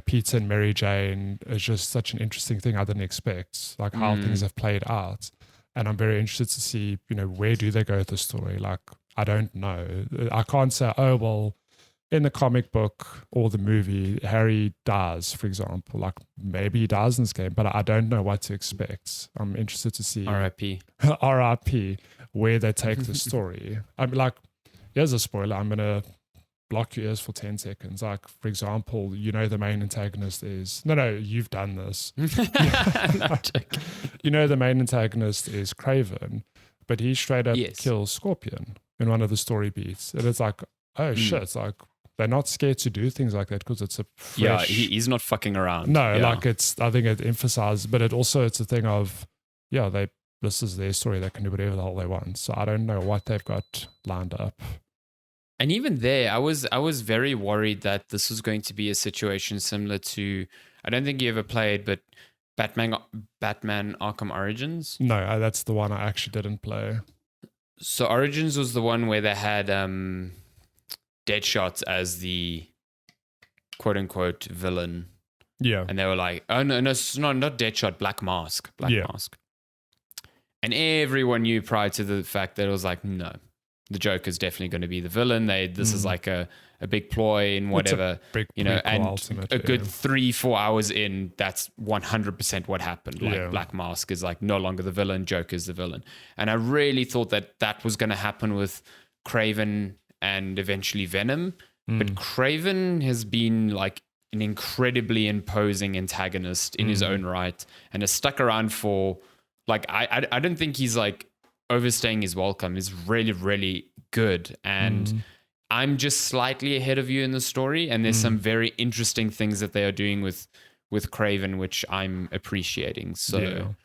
Peter and Mary Jane is just such an interesting thing I didn't expect, like how things have played out. And I'm very interested to see, where do they go with the story? Like, I don't know. I can't say, oh, well, in the comic book or the movie, Harry dies, for example. Like, maybe he dies in this game, but I don't know what to expect. I'm interested to see R.I.P. R.I.P. where they take the story. I'm like, here's a spoiler. I'm going to block your ears for 10 seconds. Like, for example, the main antagonist is... No, you've done this. The main antagonist is Craven, but he straight up kills Scorpion in one of the story beats. And it's like, oh shit, it's like, they're not scared to do things like that because it's a fresh... Yeah, he's not fucking around. No, like I think it emphasizes, but it's a thing of, this is their story. They can do whatever the hell they want. So I don't know what they've got lined up. And even there, I was very worried that this was going to be a situation similar to, I don't think you ever played, but Batman Arkham Origins. No, that's the one I actually didn't play. So Origins was the one where they had Deadshot as the quote unquote villain. Yeah. And they were like, oh no, it's not Deadshot, Black Mask. Mask. And everyone knew prior to the fact that it was like, no, the Joker's definitely going to be the villain. This is like a big ploy and whatever, and a good 3-4 hours in, that's 100% what happened. Like Black Mask is like no longer the villain, Joker's the villain. And I really thought that was going to happen with Craven and eventually Venom. But Craven has been like an incredibly imposing antagonist in his own right and has stuck around for like, I don't think he's like overstaying his welcome is really, really good. And I'm just slightly ahead of you in the story, and there's some very interesting things that they are doing with Kraven, which I'm appreciating. So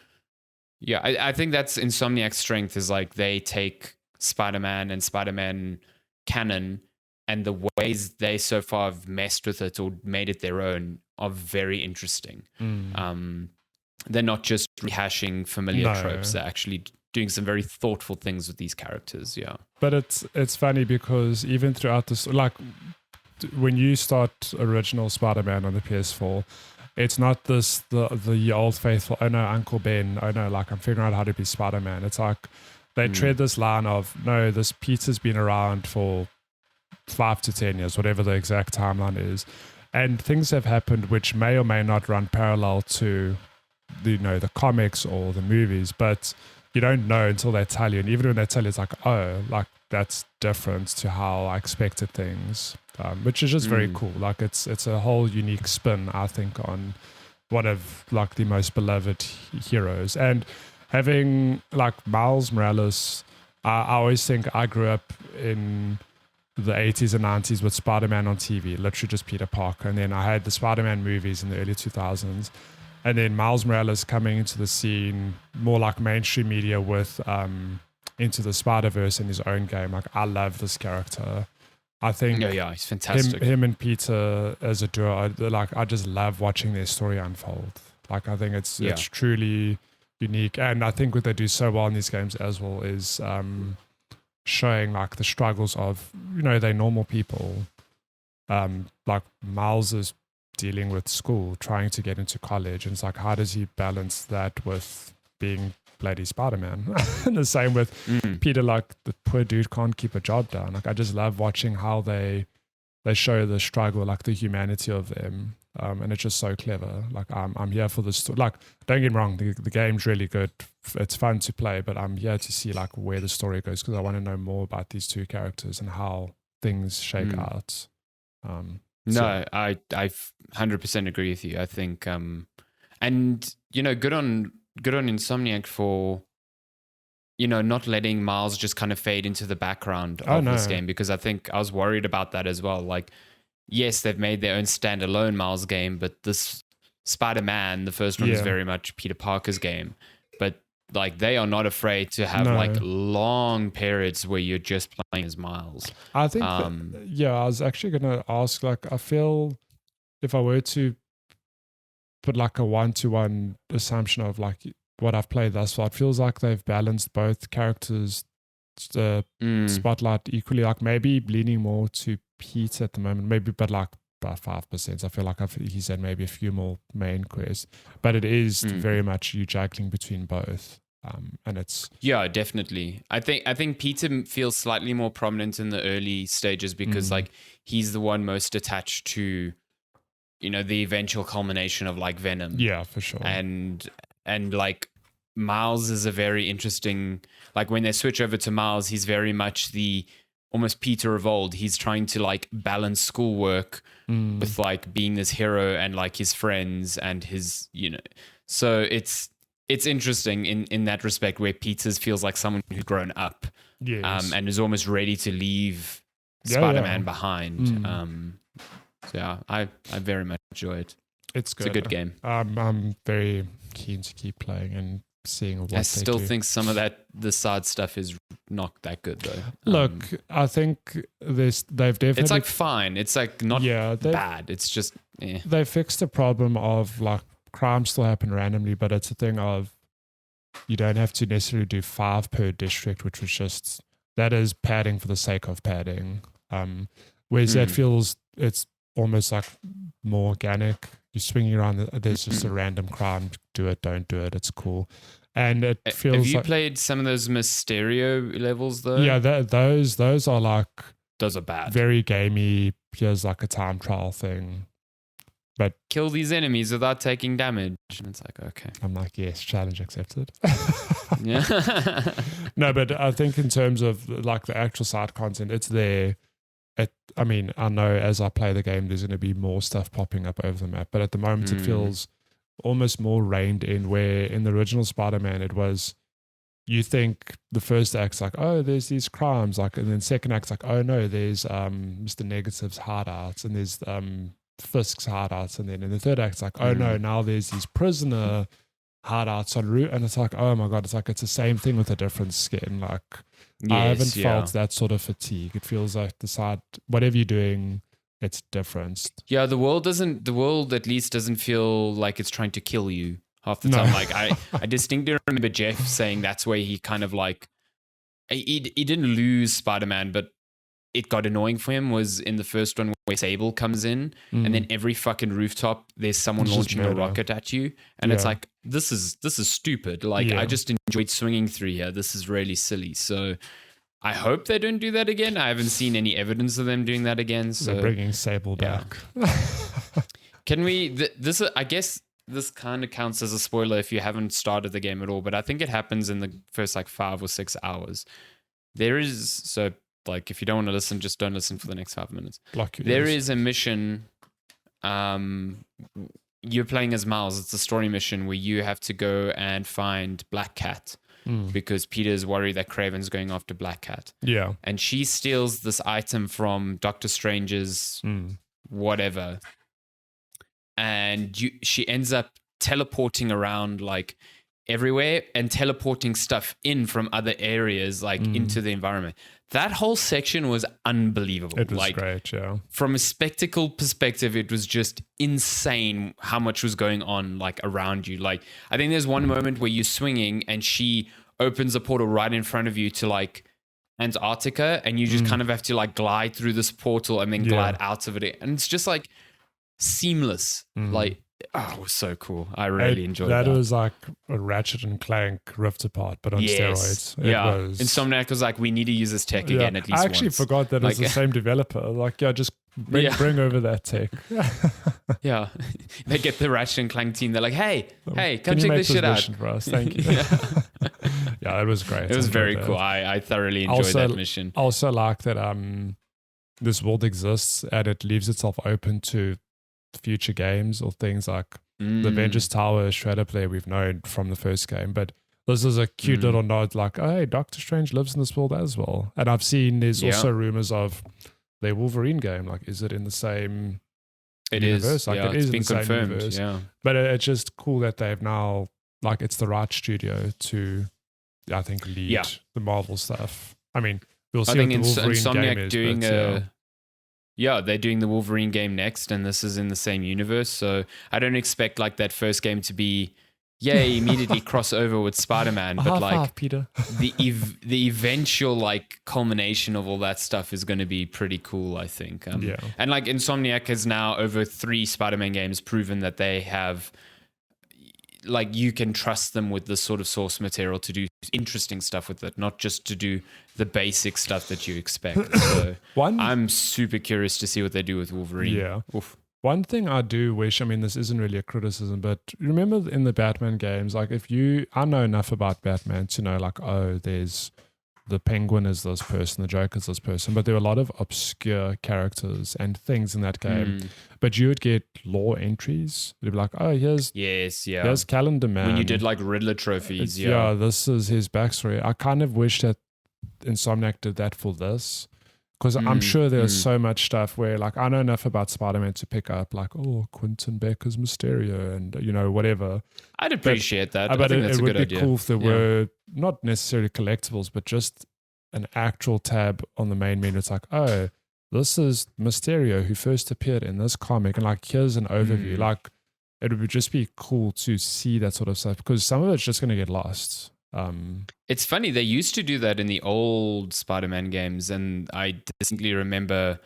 yeah, I think that's Insomniac's strength, is like they take Spider-Man and Spider-Man canon, and the ways they so far have messed with it or made it their own are very interesting. They're not just rehashing familiar tropes. They're actually doing some very thoughtful things with these characters. Yeah. But it's funny because even throughout this, like when you start original Spider-Man on the PS4, it's not the old faithful, oh no, Uncle Ben, oh no, like I'm figuring out how to be Spider-Man. It's like they tread this line of, no, this Peter's been around for 5 to 10 years, whatever the exact timeline is. And things have happened which may or may not run parallel to the comics or the movies, but you don't know until they tell you. And even when they tell you, it's like, oh, like that's different to how I expected things, which is just very cool. Like it's a whole unique spin, I think, on one of like the most beloved heroes. And having like Miles Morales, I always think I grew up in the 80s and 90s with Spider-Man on TV, literally just Peter Parker. And then I had the Spider-Man movies in the early 2000s. And then Miles Morales coming into the scene, more like mainstream media with Into the Spider-Verse in his own game. Like, I love this character. I think he's fantastic. Him and Peter as a duo, I just love watching their story unfold. Like, I think it's truly unique. And I think what they do so well in these games as well is showing like the struggles of, they're normal people. Like Miles is dealing with school, trying to get into college, and it's like, how does he balance that with being bloody Spider-Man? And the same with Peter, like the poor dude can't keep a job down. Like I just love watching how they show the struggle, like the humanity of them, and it's just so clever. Like I'm here for this. Like, don't get me wrong, the game's really good. It's fun to play, but I'm here to see like where the story goes, because I want to know more about these two characters and how things shake out. No, I 100% agree with you. I think, and good on Insomniac for not letting Miles just kind of fade into the background of this game, because I think I was worried about that as well. Like, yes, they've made their own standalone Miles game, but this Spider-Man, the first one, is very much Peter Parker's game. But like, they are not afraid to have like long periods where you're just playing as Miles. I think, I was actually going to ask, like, I feel if I were to put like a 1-to-1 assumption of like what I've played thus far, it feels like they've balanced both characters' spotlight equally, like maybe leaning more to Pete at the moment, maybe, but like by 5%. I feel like he's had maybe a few more main quests, but it is very much you juggling between both. And it's definitely. I think Peter feels slightly more prominent in the early stages because like he's the one most attached to the eventual culmination of like Venom. Yeah, for sure. And like Miles is a very interesting, like when they switch over to Miles, he's very much the almost Peter of old. He's trying to like balance schoolwork with like being this hero and like his friends and his so it's interesting in that respect, where Peters feels like someone who's grown up, and is almost ready to leave Spider-Man behind. So I very much enjoy it. It's good. It's a good game. I'm very keen to keep playing and seeing what I still think some of the side stuff is not that good though. Look, I think they've definitely. It's like fine. It's like not bad. It's just they fixed the problem of like crime still happen randomly, but it's a thing of you don't have to necessarily do 5 per district, which was just that is padding for the sake of padding. Whereas that feels it's almost like more organic. You're swinging around. There's just a random crime. Do it, don't do it. It's cool. And it feels. Have you played some of those Mysterio levels though? Yeah, those are like. Those are bad. Very gamey. Here's like a time trial thing. But kill these enemies without taking damage. And it's like, okay. I'm like, yes, challenge accepted. Yeah. No, but I think in terms of like the actual side content, it's there. I mean, I know as I play the game, there's going to be more stuff popping up over the map, but at the moment it feels almost more reined in, where in the original Spider-Man, it was you think the first act's like, oh, there's these crimes, like, and then second act's like, oh no, there's Mr. Negative's hideouts, and there's Fisk's hideouts, and then in the third act's like, oh no, now there's these prisoner hideouts on route, and it's like, oh my god, it's the same thing with a different skin. Like, I haven't felt that sort of fatigue. It feels like whatever you're doing, it's different. Yeah, the world at least doesn't feel like it's trying to kill you half the time. Like I distinctly remember Jeff saying that's where he kind of like, he didn't lose Spider-Man, but it got annoying for him was in the first one where Sable comes in and then every fucking rooftop there's someone launching a rocket at you, and it's like, this is stupid. Like, I just enjoyed swinging through here. This is really silly. So I hope they don't do that again. I haven't seen any evidence of them doing that again. So they're bringing Sable back. Can we? I guess this kind of counts as a spoiler if you haven't started the game at all. But I think it happens in the first like 5 or 6 hours. There is like, if you don't want to listen, just don't listen for the next 5 minutes. There is a mission. You're playing as Miles. It's a story mission where you have to go and find Black Cat. Because Peter's worried that Craven's going after Black Cat. Yeah. And she steals this item from Doctor Strange's whatever. And she ends up teleporting around like everywhere and teleporting stuff in from other areas, like into the environment. That whole section was unbelievable. It was like, great, yeah. From a spectacle perspective, it was just insane how much was going on like around you. Like, I think there's one moment where you're swinging and she opens a portal right in front of you to like Antarctica, and you just kind of have to like glide through this portal and then glide out of it. And it's just like seamless. Like, oh, it was so cool. I really enjoyed that. That was like a Ratchet and Clank Rift Apart, but on steroids. Insomniac was like, we need to use this tech again at least I actually forgot that it's the same developer. Like, just bring over that tech. Yeah. They get the Ratchet and Clank team. They're like, hey, come check this shit out. For us? Thank you. Yeah, it was great. It was very cool. I thoroughly enjoyed that mission. Also like that this world exists and it leaves itself open to future games or things like the Avengers Tower Shredder player we've known from the first game, but this is a cute little nod like, oh, hey, Doctor Strange lives in this world as well. And I've seen there's also rumors of the Wolverine game, like, is it in the same universe? Like, it is been confirmed, universe. But it's just cool that they've now, like, it's the right studio to, I think, lead the Marvel stuff. I mean, we'll see what the Wolverine Insomniac game is, doing they're doing the Wolverine game next, and this is in the same universe. So I don't expect like that first game to be, immediately cross over with Spider-Man. But like Peter. the eventual like culmination of all that stuff is going to be pretty cool, I think. And like Insomniac has now over 3 Spider-Man games proven that they have, like, you can trust them with this sort of source material to do interesting stuff with it, not just to do the basic stuff that you expect. So I'm super curious to see what they do with Wolverine. Yeah. Oof. One thing I do wish, I mean, this isn't really a criticism, but remember in the Batman games, like I know enough about Batman to know like, oh, there's the Penguin is this person, the Joker is this person, but there were a lot of obscure characters and things in that game. But you would get lore entries. It'd be like, oh, here's Calendar Man. When you did like Riddler trophies, this is his backstory. I kind of wish that Insomniac did that for this, because I'm sure there's so much stuff where, like, I know enough about Spider-Man to pick up, like, oh, Quentin Becker's Mysterio and, whatever. I'd appreciate that. But I think that's a good idea. It would be cool if there were not necessarily collectibles, but just an actual tab on the main menu. It's like, oh, this is Mysterio who first appeared in this comic, and like, here's an overview. Like, it would just be cool to see that sort of stuff, because some of it's just going to get lost. It's funny, they used to do that in the old Spider-Man games, and I distinctly remember,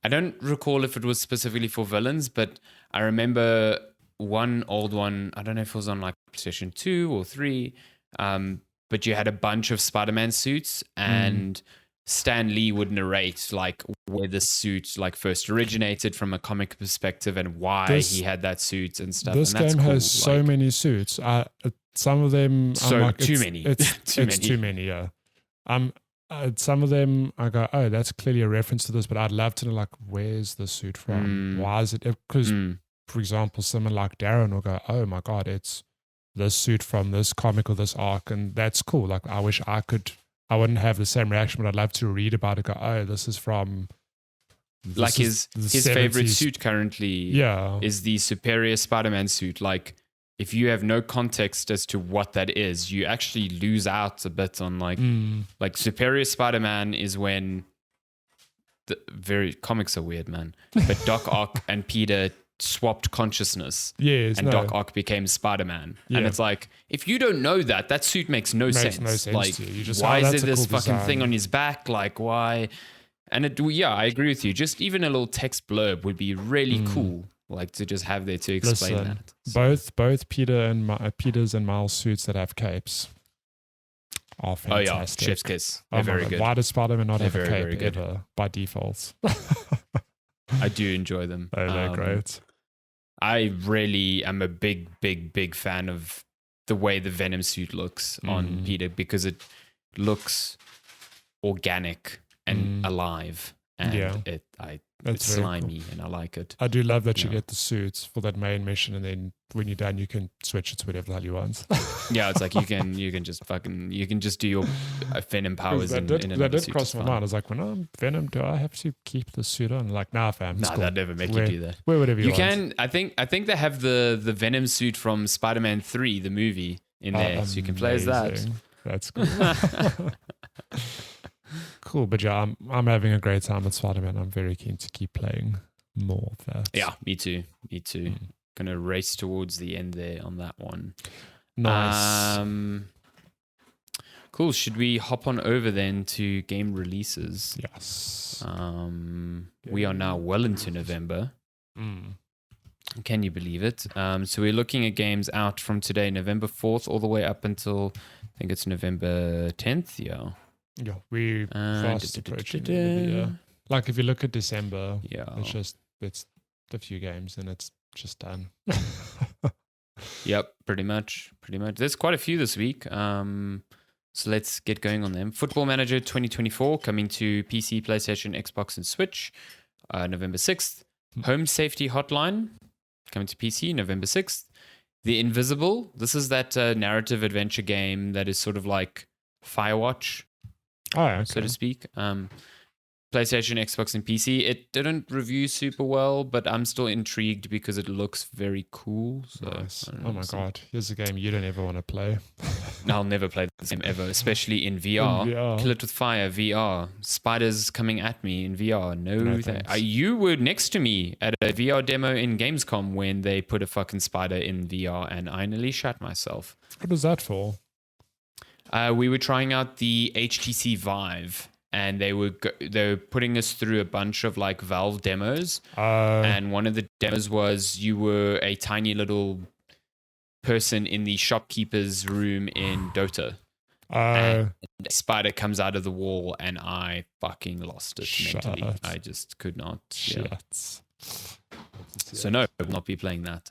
I don't recall if it was specifically for villains, but I remember one old one, I don't know if it was on like PlayStation 2 or 3, but you had a bunch of Spider-Man suits, and Stan Lee would narrate like where the suit like first originated from a comic perspective and why he had that suit and stuff. This game has so many suits. Some of them, too many. It's too many. Yeah. Some of them, I go, oh, that's clearly a reference to this, but I'd love to know, like, where's the suit from? Why is it? Because, for example, someone like Darren will go, oh my god, it's this suit from this comic or this arc, and that's cool. Like, I wish I wouldn't have the same reaction, but I'd love to read about it. Go, oh, this is from like his favorite suit currently Yeah. is the Superior Spider-Man suit. Like, if you have no context as to what that is, you actually lose out a bit on like Superior Spider-Man is when comics are weird, man. But Doc Ock and Peter swapped consciousness. Doc Ock became Spider-Man. Yeah. And it's like, if you don't know that suit makes no sense. Like, to you. You just, why is there that's a this cool fucking design. thing on his back? Like, why? And I agree with you. Just even a little text blurb would be really cool. Like, to just have there to explain that. So. Both Peter's and Miles suits that have capes are fantastic. Oh yeah, Chef's Kiss. They're very good. Why does Spider-Man not have very, a cape very good. ever by default? I do enjoy them. Oh, they're great. I really am a big fan of the way the Venom suit looks on Peter, because it looks organic and alive, and it's slimy, cool. And I like it. I do love that you get the suits for that main mission, and then when you're done, you can switch it to whatever the hell you want. Yeah, it's like you can just do your Venom powers in another that did suit. Cross my mind. I was like, when I'm Venom, do I have to keep the suit on? Like, nah, fam. Nah, they'd never make you do that. Wear whatever you want. Can. I think they have the Venom suit from Spider-Man 3, the movie, in there, so you can play as that. That's cool. Cool, but yeah, I'm having a great time with Spider-Man. I'm very keen to keep playing more of that. Yeah, me too. Gonna race towards the end there on that one. Nice. Cool. Should we hop on over then to game releases? Yes. We are now well into November. Can you believe it? So we're looking at games out from today, November 4th, all the way up until, I think it's November 10th. Yeah. Yeah, we fast approaching the end of the year. Like, if you look at December, it's a few games and it's just done. Yep, pretty much. There's quite a few this week. So let's get going on them. Football Manager 2024 coming to PC, PlayStation, Xbox, and Switch, November 6th. Home Safety Hotline coming to PC, November 6th. The Invisible. This is that narrative adventure game that is sort of like Firewatch. So to speak. PlayStation, Xbox, and PC. It didn't review super well, but I'm still intrigued because it looks very cool. So, nice. Oh my god, here's a game you don't ever want to play. I'll never play this game ever, especially in VR. Kill It With Fire, VR. Spiders coming at me in VR. No you were next to me at a VR demo in Gamescom when they put a fucking spider in VR, and I nearly shot myself. What was that for? We were trying out the HTC Vive, and they were putting us through a bunch of like Valve demos. And one of the demos was you were a tiny little person in the shopkeeper's room in Dota. And a spider comes out of the wall, and I fucking lost it mentally. I just could not. Yeah. So no, I will not be playing that.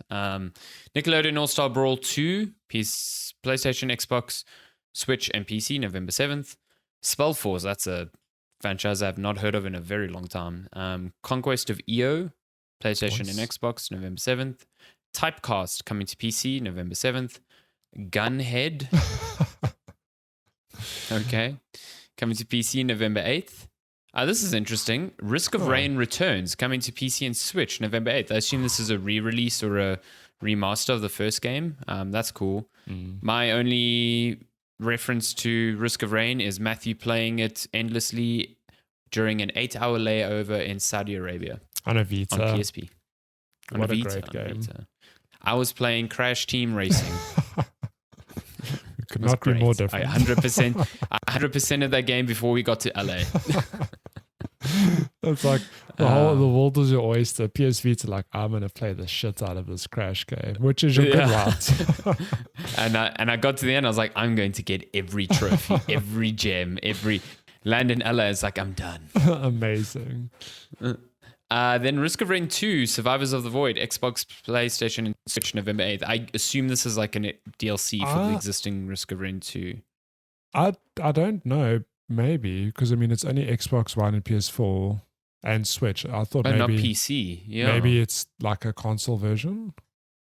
Nickelodeon All-Star Brawl 2, PlayStation, Xbox, Switch, and PC, November 7th. Spellforce, that's a franchise I've not heard of in a very long time. Conquest of EO, PlayStation and Xbox, November 7th. Typecast coming to PC, November 7th. Gunhead. Okay. Coming to PC, November 8th. This is interesting. Risk of Rain Returns, coming to PC and Switch, November 8th. I assume this is a re-release or a remaster of the first game. That's cool. My only reference to Risk of Rain is Matthew playing it endlessly during an 8-hour layover in Saudi Arabia. On a Vita. On PSP. What a great game. I was playing Crash Team Racing. It could not be more different. 100% of that game before we got to LA. It's like the world was your oyster. PS Vita, like, I'm gonna play the shit out of this Crash game, which is your good route. and I got to the end. I was like, I'm going to get every trophy, every gem, every land in LA. It's like, I'm done. Amazing. Then Risk of Rain 2, Survivors of the Void, Xbox, PlayStation, and Switch, November 8th. I assume this is like a DLC for the existing Risk of Rain 2. I don't know. Maybe, because I mean, it's only Xbox One and PS4 and Switch. I thought maybe not PC. Yeah, maybe it's like a console version.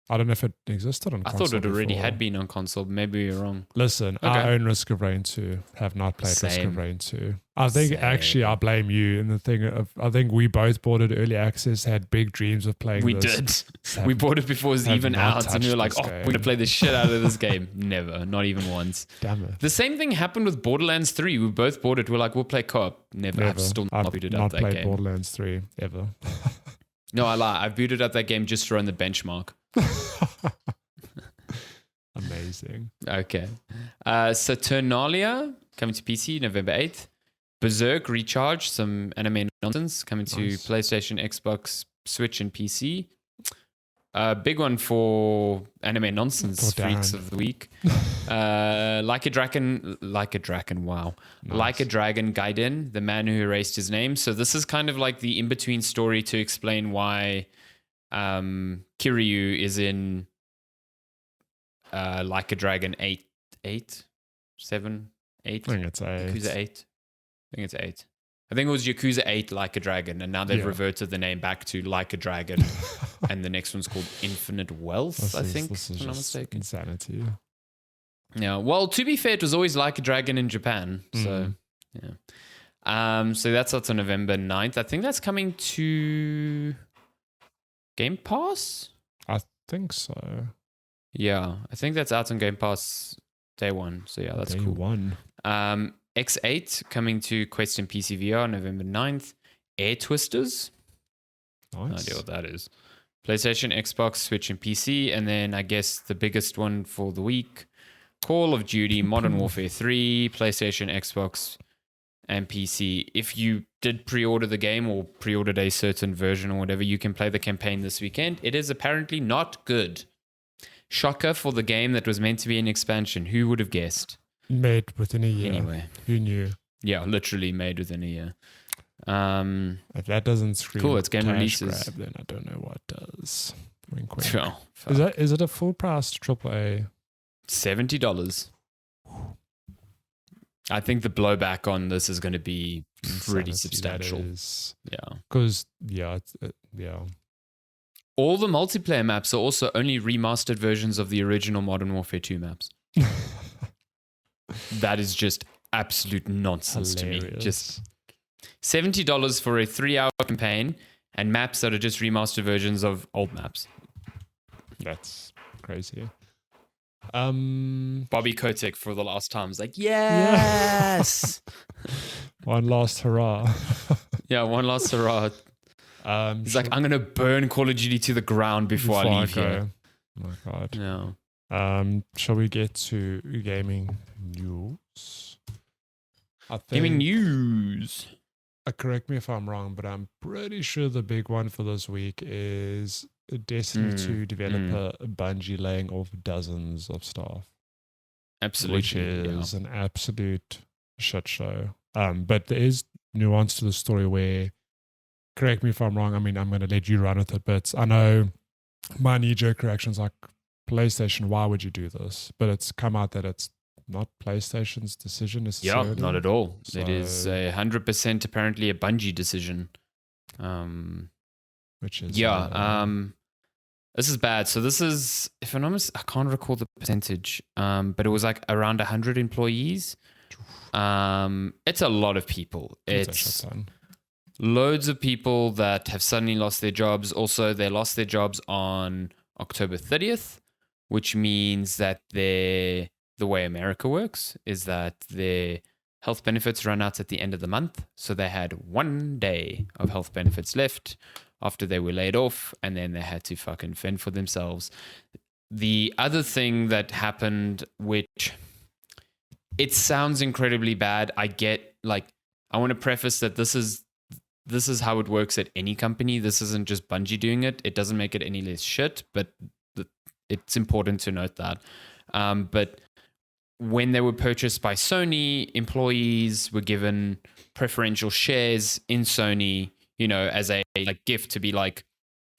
I don't know if it existed on I console. thought it already before. had been on console. Maybe you're wrong. Listen, Okay. I own Risk of Rain 2. Have not played Risk Same. of Rain 2. I think Same. actually I blame you in the thing of, I think we both bought it early access, had big dreams of playing We this. did. We bought it before it was even out, and we were like, this "Oh, game. we're gonna play the shit out of this game." Never, not even once. Damn it. The same thing happened with Borderlands 3. We both bought it. We're like, "We'll play co-op." Never. I've still not booted up that played game. Borderlands 3 ever. No, I lie. I've booted up that game just to run the benchmark. Amazing. Okay. Saturnalia coming to PC November 8th. Berserk Recharge, some anime nonsense coming to Nice. PlayStation, Xbox, Switch, and PC. Big one for anime nonsense freaks of the week. Like a Dragon, wow. Nice. Like a Dragon Gaiden, the man who erased his name. So this is kind of like the in-between story to explain why Kiryu is in Like a Dragon 7, 8. I think it's Yakuza 8. I think it's 8. I think it was Yakuza 8 Like a Dragon, and now they've reverted the name back to Like a Dragon. And the next one's called Infinite Wealth, This if I'm is not just mistaken. insanity. Yeah. Well, to be fair, it was always Like a Dragon in Japan. So, yeah. So that's out on November 9th. I think that's coming to Game Pass? I think so. Yeah. I think that's out on Game Pass day one. So, yeah, that's Day cool. one. X8 coming to Quest and PC VR November 9th. Air Twisters. Nice. No idea what that is. PlayStation, Xbox, Switch, and PC. And then I guess the biggest one for the week, Call of Duty Modern Warfare 3, PlayStation, Xbox, and PC. If you did pre-order the game or pre-ordered a certain version or whatever, you can play the campaign this weekend. It is apparently not good. Shocker for the game that was meant to be an expansion. Who would have guessed? Made within a year. Anyway. Who knew? Yeah, literally made within a year. If that doesn't scream Cool, it's game cash releases. grab, then I don't know what does. Wink, wink. Oh, fuck. Is it a full price AAA? $70. I think the blowback on this is going to be pretty substantial. Yeah. Because, All the multiplayer maps are also only remastered versions of the original Modern Warfare 2 maps. That is just absolute nonsense to me. Just $70 for a 3-hour campaign and maps that are just remastered versions of old maps. That's crazy. Bobby Kotick for the last time is like, yes! One last hurrah. Yeah, one last hurrah. He's like, I'm going to burn Call of Duty to the ground before I leave here. Oh my God. Yeah. Shall we get to gaming news? Gaming news. Correct me if I'm wrong, but I'm pretty sure the big one for this week is Destiny 2 developer Bungie laying off dozens of staff. Absolutely. Which is an absolute shit show. But there is nuance to the story where, correct me if I'm wrong, I mean, I'm going to let you run with it, but I know my knee-jerk reaction is like, PlayStation, why would you do this? But it's come out that it's not PlayStation's decision necessarily. Yeah, not at all. So, it is 100% apparently a Bungie decision. Which is... this is bad. So this is, if I'm honest, I can't recall the percentage, but it was like around 100 employees. It's a lot of people. It's loads of people that have suddenly lost their jobs. Also, they lost their jobs on October 30th, which means that the way America works is that their health benefits run out at the end of the month. So they had 1 day of health benefits left after they were laid off, and then they had to fucking fend for themselves. The other thing that happened, which it sounds incredibly bad. I get, like, I want to preface that this is how it works at any company. This isn't just Bungie doing it. It doesn't make it any less shit, but it's important to note that. But when they were purchased by Sony, employees were given preferential shares in Sony, as a gift to be like,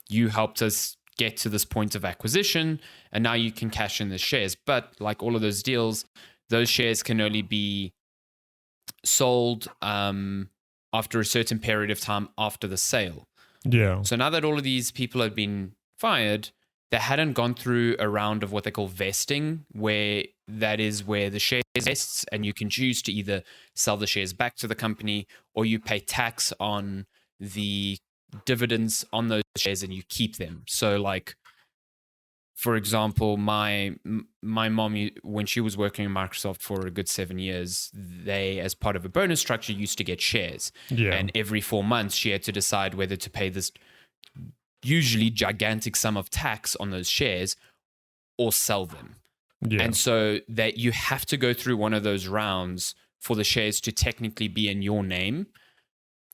you helped us get to this point of acquisition, and now you can cash in the shares. But like all of those deals, those shares can only be sold after a certain period of time after the sale. Yeah. So now that all of these people have been fired, they hadn't gone through a round of what they call vesting, where that is where the shares vests and you can choose to either sell the shares back to the company or you pay tax on the dividends on those shares and you keep them. So like, for example, my mom, when she was working in Microsoft for a good 7 years, they, as part of a bonus structure, used to get shares. Yeah. And every 4 months, she had to decide whether to pay this usually gigantic sum of tax on those shares or sell them. Yeah. And so that you have to go through one of those rounds for the shares to technically be in your name.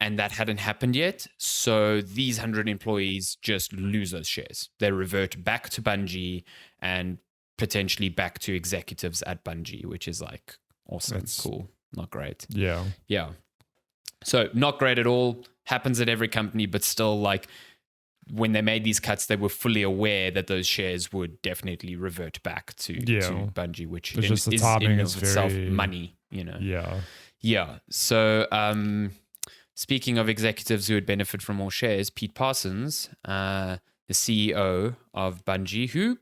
And that hadn't happened yet. So these 100 employees just lose those shares. They revert back to Bungie and potentially back to executives at Bungie, which is like awesome. That's cool. Not great. Yeah. Yeah. So not great at all. Happens at every company, but still, like, when they made these cuts, they were fully aware that those shares would definitely revert back to Bungie, which is in of itself money, you know. Yeah. Yeah. So speaking of executives who would benefit from more shares, Pete Parsons, the CEO of Bungie, who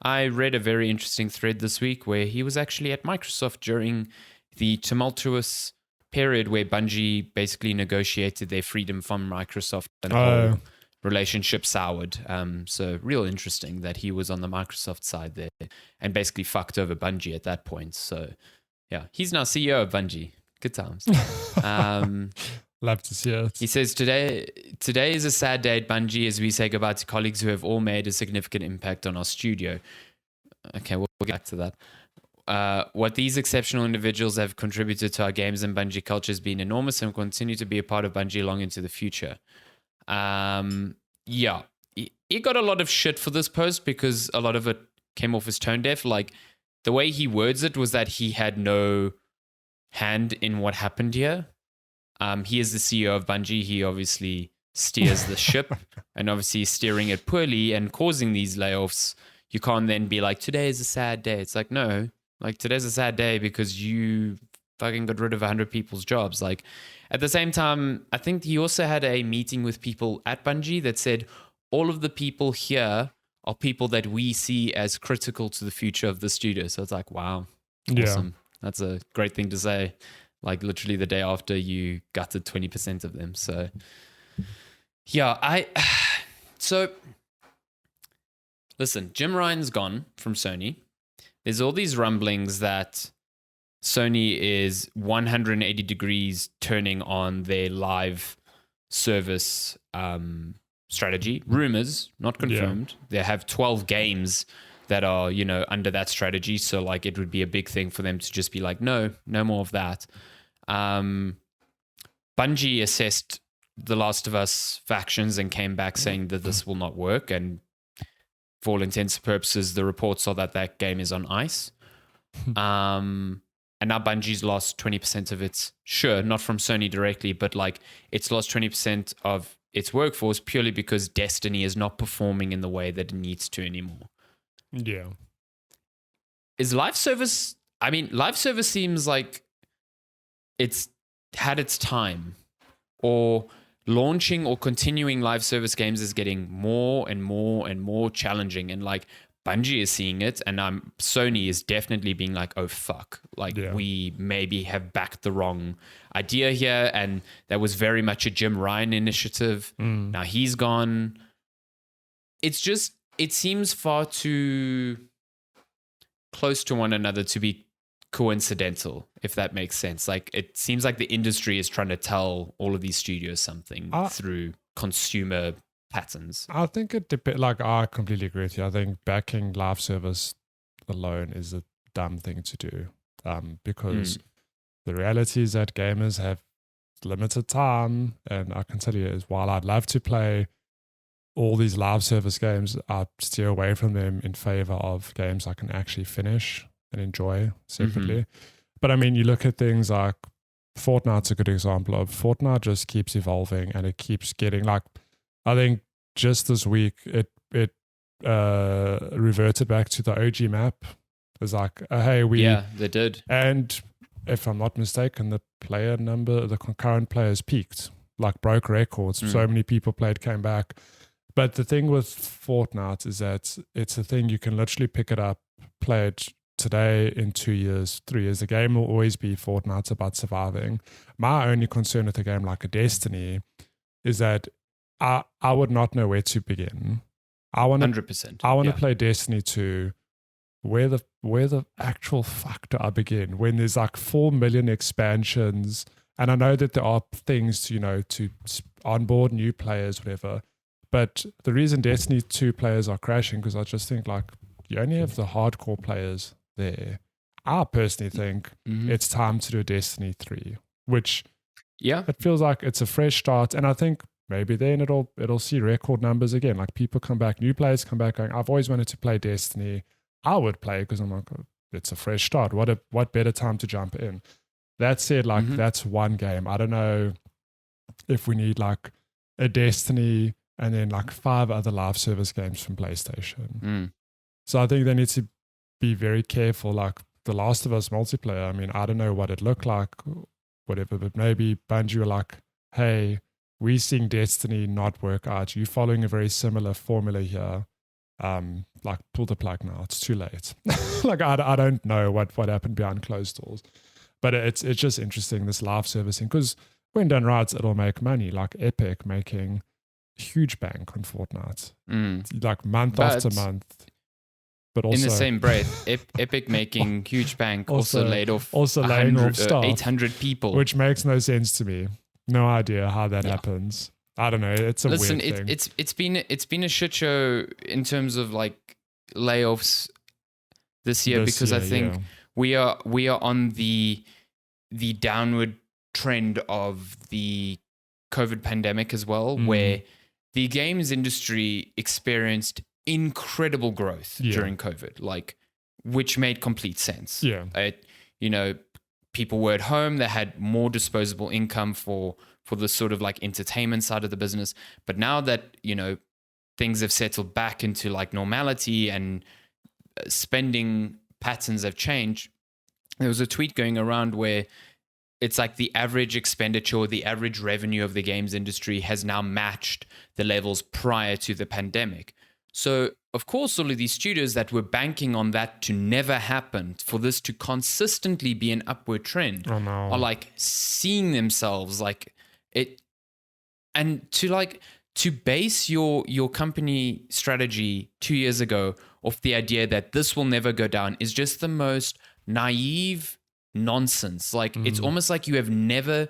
I read a very interesting thread this week where he was actually at Microsoft during the tumultuous period where Bungie basically negotiated their freedom from Microsoft and the whole relationship soured. So real interesting that he was on the Microsoft side there and basically fucked over Bungie at that point. So yeah, he's now CEO of Bungie. Good times. Love to see it. He says, today is a sad day at Bungie as we say goodbye to colleagues who have all made a significant impact on our studio. Okay, we'll get back to that. What these exceptional individuals have contributed to our games and Bungie culture has been enormous and will continue to be a part of Bungie long into the future. Yeah, he got a lot of shit for this post because a lot of it came off as tone deaf. Like, the way he words it was that he had no hand in what happened here. He is the CEO of Bungie. He obviously steers the ship and obviously steering it poorly and causing these layoffs. You can't then be like, today is a sad day. It's like, no, like, today's a sad day because you fucking got rid of 100 people's jobs. Like, at the same time, I think he also had a meeting with people at Bungie that said all of the people here are people that we see as critical to the future of the studio. So it's like, wow, awesome. Yeah. That's a great thing to say. Like, literally the day after you gutted 20% of them. So yeah, so listen, Jim Ryan's gone from Sony. There's all these rumblings that Sony is 180 degrees turning on their live service strategy. Rumors, not confirmed. Yeah. They have 12 games that are, you know, under that strategy. So like, it would be a big thing for them to just be like, no more of that. Bungie assessed The Last of Us factions and came back saying that this will not work. And for all intents and purposes, the reports are that game is on ice. And now Bungie's lost 20% of its, sure, not from Sony directly, but like, it's lost 20% of its workforce purely because Destiny is not performing in the way that it needs to anymore. Yeah. Is live service, I mean, live service seems like it's had its time, or launching or continuing live service games is getting more and more and more challenging. And like, Bungie is seeing it, and Sony is definitely being like, oh fuck, like we maybe have backed the wrong idea here. And that was very much a Jim Ryan initiative. Now he's gone. It's just, it seems far too close to one another to be coincidental, if that makes sense. Like, it seems like the industry is trying to tell all of these studios something through consumer patterns. I think it depends. Like, I completely agree with you. I think backing live service alone is a dumb thing to do, because the reality is that gamers have limited time, and I can tell you, is while I'd love to play all these live service games, I steer away from them in favor of games I can actually finish and enjoy separately. But I mean, you look at things like Fortnite's a good example of Fortnite just keeps evolving, and it keeps getting, like, I think just this week it reverted back to the OG map. It's like, hey, they did. And if I'm not mistaken, the player number, the concurrent players peaked, like broke records. So many people played, came back. But the thing with Fortnite is that it's a thing you can literally pick it up, play it today, in 2 years, 3 years. The game will always be Fortnite about surviving. My only concern with a game like a Destiny is that I would not know where to begin. I want 100%. to play Destiny 2. Where the actual fuck do I begin when there's like 4 million expansions? And I know that there are things to onboard new players, whatever. But the reason Destiny 2 players are crashing, because I just think like you only have the hardcore players there. I personally think it's time to do Destiny 3, which it feels like it's a fresh start. And I think maybe then it'll see record numbers again. Like people come back, new players come back going, I've always wanted to play Destiny. I would play because I'm like, oh, it's a fresh start. What better time to jump in? That said, like that's one game. I don't know if we need like a Destiny and then like 5 other live service games from PlayStation. So I think they need to be very careful. Like The Last of Us multiplayer, I mean, I don't know what it looked like, whatever, but maybe Bungie were like, hey, we're seeing Destiny not work out. You're following a very similar formula here. Like pull the plug now. It's too late. Like I don't know what happened behind closed doors, but it's just interesting, this live servicing, because when done right, it'll make money. Like Epic making huge bank on Fortnite, like month after month. But also in the same breath, Epic making huge bank also laid off laying off staff, 800 people, which makes no sense to me. No idea how that happens. I don't know. It's a weird thing. It's been a shit show in terms of like layoffs this year, because I think we are on the downward trend of the COVID pandemic as well, where the games industry experienced incredible growth during COVID, like, which made complete sense. People were at home, they had more disposable income for the sort of like entertainment side of the business. But now that, things have settled back into like normality and spending patterns have changed, there was a tweet going around where it's like the average expenditure, the average revenue of the games industry has now matched the levels prior to the pandemic. So, of course, all of these studios that were banking on that to never happen, for this to consistently be an upward trend, are like seeing themselves like it. And to base your company strategy 2 years ago off the idea that this will never go down is just the most naive nonsense. Like, it's almost like you have never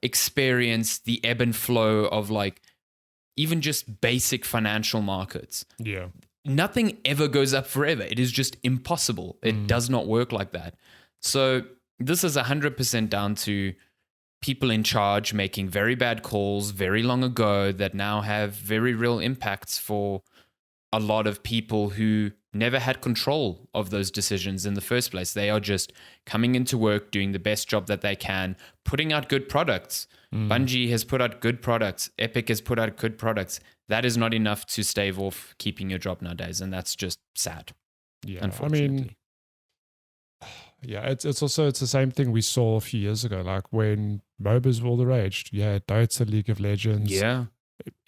experienced the ebb and flow of like even just basic financial markets. Yeah. Nothing ever goes up forever. It is just impossible. It does not work like that. So this is 100% down to people in charge making very bad calls very long ago that now have very real impacts for a lot of people who never had control of those decisions in the first place. They are just coming into work, doing the best job that they can, putting out good products. Bungie has put out good products. Epic has put out good products. That is not enough to stave off keeping your job nowadays, and that's just sad. Yeah, unfortunately. I mean, it's the same thing we saw a few years ago, like when MOBAs were all the rage. You had Dota, League of Legends. Yeah.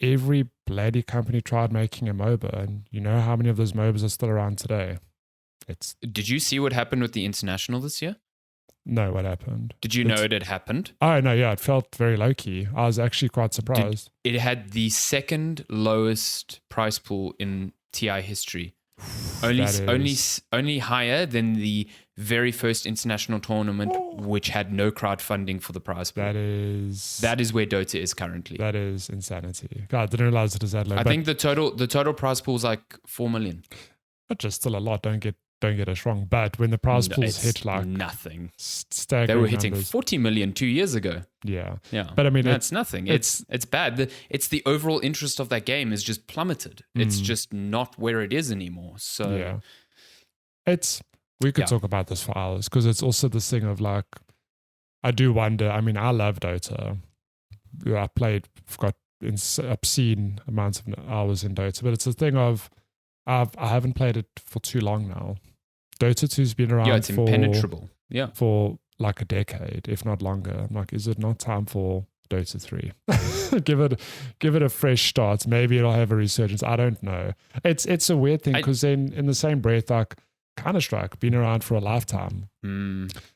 Every bloody company tried making a MOBA, and you know how many of those MOBAs are still around today? Did you see what happened with the International this year? No, what happened? Did you know it had happened? Oh, no, yeah, it felt very low-key. I was actually quite surprised. It had the second lowest price pool in TI history. Only higher than the very first international tournament, which had no crowdfunding for the prize pool. That is where Dota is currently. That is insanity. God, I didn't realize it was that low. I think the total prize pool is like 4 million. But just still a lot. Don't get us wrong. But when the prize pools hit like nothing, staggering they were hitting numbers. 40 million 2 years ago. Yeah. But I mean, it's nothing. It's bad. It's the overall interest of that game is just plummeted. It's just not where it is anymore. So we could talk about this for hours, because it's also this thing of like, I do wonder. I mean, I love Dota. I've got obscene amounts of hours in Dota, but it's a thing of I haven't played it for too long now. Dota 2's been around it's impenetrable. For like a decade, if not longer. I'm like, is it not time for Dota 3? give it a fresh start. Maybe it'll have a resurgence. I don't know. It's a weird thing because then in the same breath, like Counter-Strike been around for a lifetime.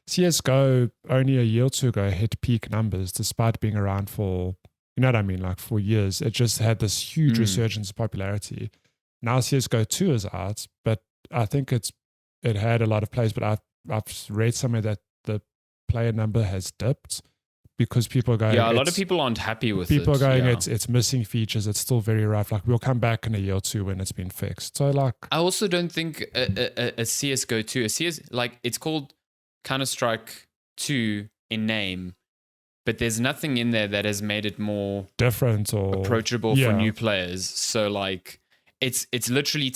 CS:GO only a year or two ago hit peak numbers despite being around for, you know what I mean, like for years. It just had this huge resurgence of popularity. Now CS:GO 2 is out, but I think it had a lot of plays, but I've read somewhere that the player number has dipped because people are going. Yeah, a lot of people aren't happy with it. People are going, it's missing features. It's still very rough. Like we'll come back in a year or two when it's been fixed. So like, I also don't think a CS:GO 2, like it's called Counter-Strike 2 in name, but there's nothing in there that has made it more different or approachable for new players. So like, it's literally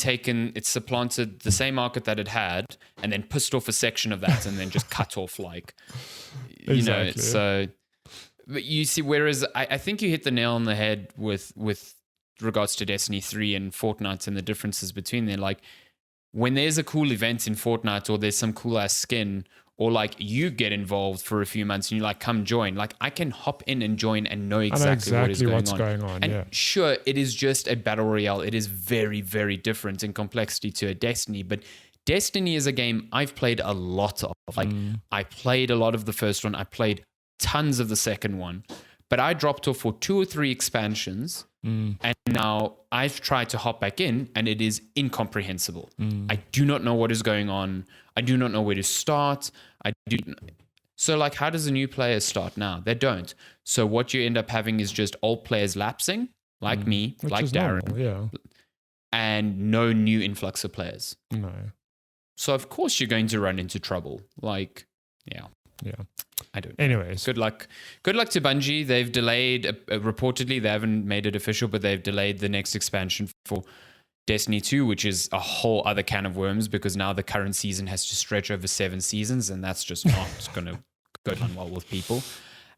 supplanted the same market that it had and then pissed off a section of that and then just cut off like, you know, so. But you see, whereas I think you hit the nail on the head with regards to Destiny 3 and Fortnite and the differences between them. Like when there's a cool event in Fortnite or there's some cool ass skin or like you get involved for a few months and you like come join, like I can hop in and join and know exactly what's going on. And sure, it is just a battle royale. It is very, very different in complexity to a Destiny, but Destiny is a game I've played a lot of. Like I played a lot of the first one. I played tons of the second one, but I dropped off for 2 or 3 expansions and now I've tried to hop back in and it is incomprehensible. I do not know what is going on. I do not know where to start. So like, how does a new player start now? They don't. So what you end up having is just old players lapsing, like me, which like Darren, normal, and no new influx of players. No. So of course you're going to run into trouble. Like, yeah. I don't know. Anyways. Good luck to Bungie. They've delayed, reportedly, they haven't made it official, but they've delayed the next expansion for Destiny 2, which is a whole other can of worms because now the current season has to stretch over 7 seasons and that's just not going to go down well with people.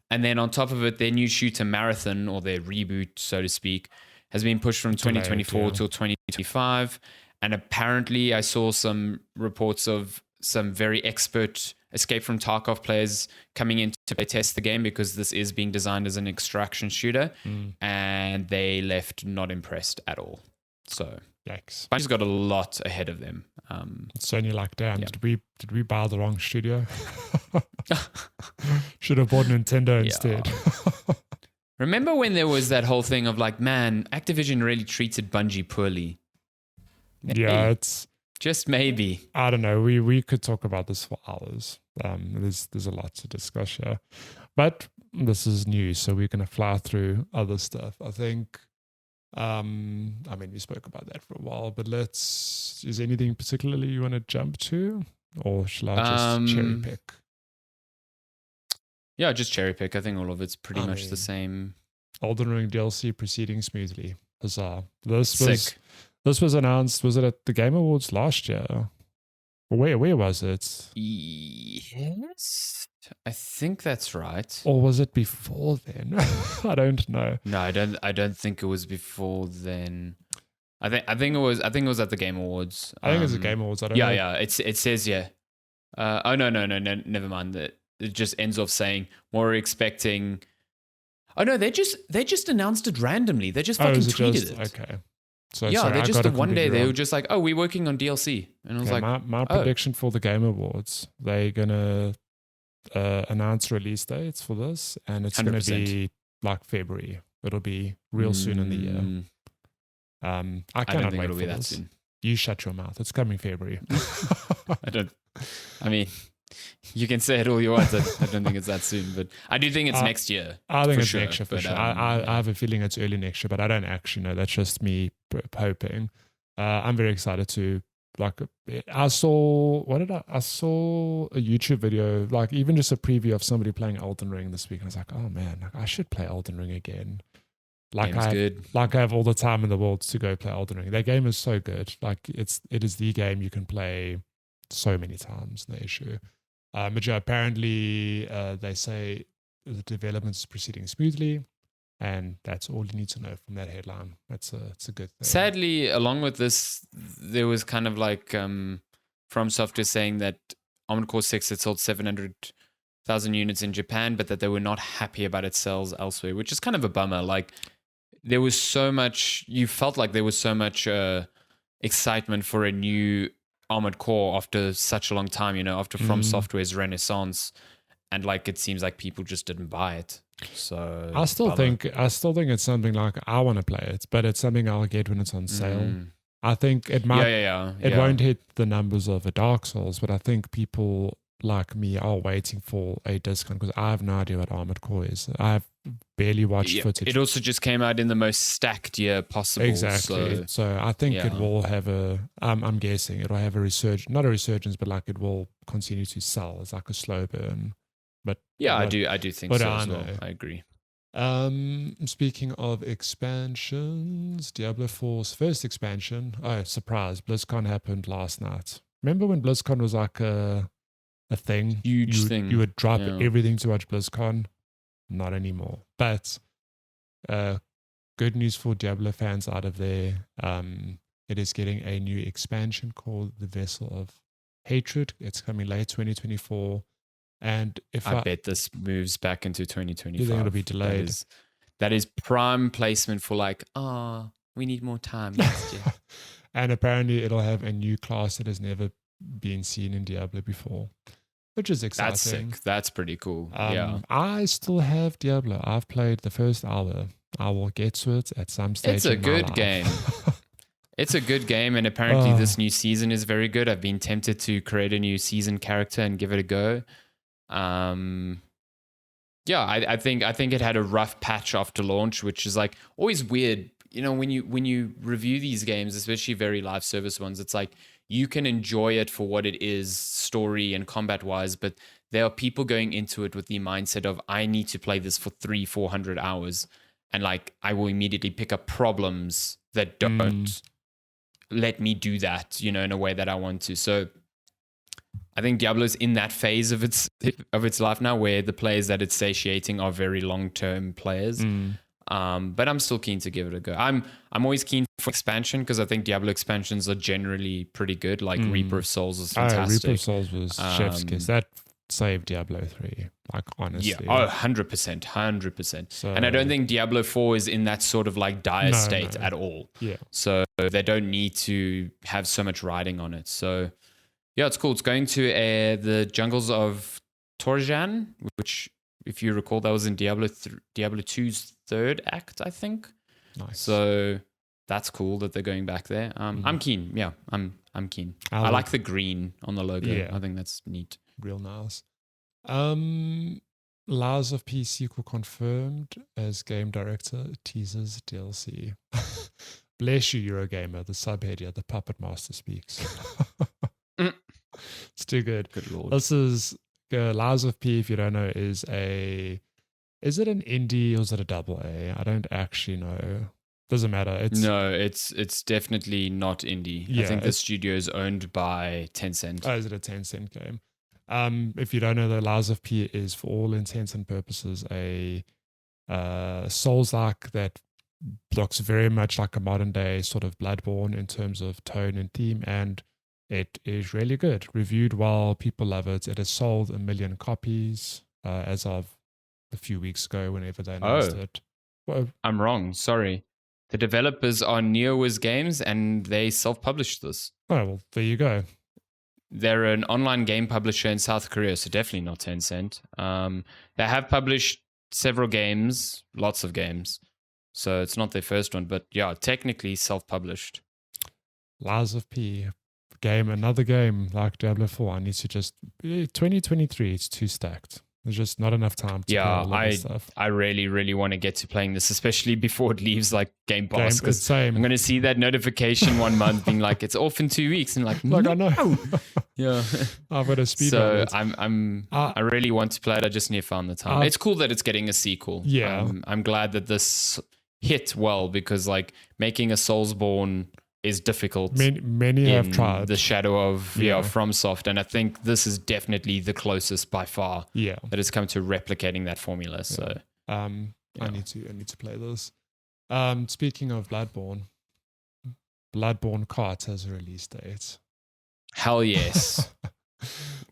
And then on top of it, their new shooter Marathon, or their reboot, so to speak, has been pushed from 2024 till 2025. And apparently I saw some reports of some very expert Escape from Tarkov players coming in to play test the game because this is being designed as an extraction shooter, and they left not impressed at all. So yikes. Bungie's got a lot ahead of them. It's only like, damn, did we buy the wrong studio? Should have bought Nintendo instead. Remember when there was that whole thing of like, man, Activision really treated Bungie poorly? Yeah, it's just maybe. I don't know. We could talk about this for hours. There's a lot to discuss here, but this is news, so we're gonna fly through other stuff. I think. I mean, we spoke about that for a while, but is there anything particularly you want to jump to, or shall I just cherry pick? Yeah, just cherry pick. I think all of it's pretty much the same. Elden Ring DLC proceeding smoothly. Huzzah! This was announced. Was it at the Game Awards last year? Where was it? Yes, I think that's right. Or was it before then? I don't know. No, I don't think it was before then. I think it was at the Game Awards. I think it was the Game Awards. I don't know. Yeah. It says oh no, never mind. It just ends off saying we're expecting. Oh no, they just announced it randomly. They just fucking tweeted it. Okay. So, yeah, sorry, they just one day they were just like, oh, we're working on DLC, and I was like, my prediction for the Game Awards, they're gonna announce release dates for this, and it's 100%. Gonna be like February. It'll be real soon in the year. I cannot wait for this. Soon. You shut your mouth. It's coming February. I mean, you can say it all you want. I don't think it's that soon, but I do think it's next year. I think it's next year for sure. I have a feeling it's early next year, but I don't actually know. That's just me hoping. I'm very excited to I saw a YouTube video, like even just a preview of somebody playing Elden Ring this week, and I was like, oh man, I should play Elden Ring again. I have all the time in the world to go play Elden Ring. That game is so good. Like it is the game you can play so many times. No issue. But yeah, apparently they say the development is proceeding smoothly, and that's all you need to know from that headline. It's a good thing. Sadly, along with this, there was kind of like From Software saying that Armored Core 6 had sold 700 1,000 units in Japan, but that they were not happy about its sales elsewhere, which is kind of a bummer. Like there was so much, you felt like there was so much excitement for a new Armored Core after such a long time, after From Software's renaissance, and like it seems like people just didn't buy it. So I still think it's something like I want to play it, but it's something I'll get when it's on sale. I think it might. It won't hit the numbers of a Dark Souls, but I think people like me are waiting for a discount because I have no idea what Armored Core is. I've barely watched footage. It also just came out in the most stacked year possible. Exactly. So I think it will have I'm guessing it'll have a resurgence, not a resurgence, but like it will continue to sell. It's like a slow burn. But I do think so as well. I agree. Speaking of expansions, Diablo 4's first expansion. Oh, surprise! BlizzCon happened last night. Remember when BlizzCon was like a thing? Huge thing. You would drop everything to watch BlizzCon. Not anymore. But good news for Diablo fans out of there. It is getting a new expansion called the Vessel of Hatred. It's coming late 2024. And if I bet this moves back into 2025. You think it'll be delayed? That is prime placement for like, we need more time next year. And apparently it'll have a new class that has never been seen in Diablo before, which is exciting. That's sick. That's pretty cool. I still have Diablo. I've played the first hour. I will get to it at some stage. It's a good game. It's a good game, and apparently this new season is very good. I've been tempted to create a new season character and give it a go. I think it had a rough patch after launch, which is like always weird. When you review these games, especially very live service ones, it's like you can enjoy it for what it is, story and combat wise, but there are people going into it with the mindset of I need to play this for 300-400 hours, and like I will immediately pick up problems that don't let me do that, in a way that I want to. So I think Diablo's in that phase of its life now, where the players that it's satiating are very long-term players. But I'm still keen to give it a go. I'm always keen for expansion because I think Diablo expansions are generally pretty good. Like Reaper of Souls is fantastic. Reaper of Souls was chef's kiss. That saved Diablo 3. Like honestly, 100%. So, and I don't think Diablo 4 is in that sort of like dire state at all. Yeah. So they don't need to have so much riding on it. So. Yeah, it's cool. It's going to the jungles of Torjan, which, if you recall, that was in Diablo 2's third act, I think. Nice. So that's cool that they're going back there. I'm keen. Yeah, I'm keen. I like the green on the logo. Yeah. I think that's neat. Real nice. Lies of P sequel confirmed as game director, teasers DLC. Bless you, Eurogamer. The subhead here, the Puppet Master speaks. It's too good. Good Lord. This is Lies of P, if you don't know, is it an indie or is it a double A? I don't actually know. Doesn't matter. It's definitely not indie. Yeah, I think the studio is owned by Tencent. Oh, is it a Tencent game? If you don't know, the Lies of P is, for all intents and purposes, a Souls-like that looks very much like a modern day sort of Bloodborne in terms of tone and theme, and it is really good. Reviewed well, people love it. It has sold 1 million copies as of a few weeks ago, whenever they announced it. Well, I'm wrong. Sorry. The developers are NeoWiz Games, and they self-published this. Oh, well, there you go. They're an online game publisher in South Korea, so definitely not Tencent. They have published several games, lots of games. So it's not their first one, but yeah, technically self-published. Lies of P. Another game like Diablo 4. I need to 2023, it's too stacked. There's just not enough time to play a lot of stuff. I really, really want to get to playing this, especially before it leaves like Game Pass. Because I'm going to see that notification one month being like, it's off in 2 weeks. And like I know. Yeah. I've got a speed So I really want to play it. I just need to find the time. It's cool that it's getting a sequel. Yeah. I'm glad that this hit well, because like making a Soulsborne is difficult. Many have tried. The shadow of FromSoft, and I think this is definitely the closest by far. Yeah, that has come to replicating that formula. So, I need to play this. Speaking of Bloodborne Kart has a release date. Hell yes.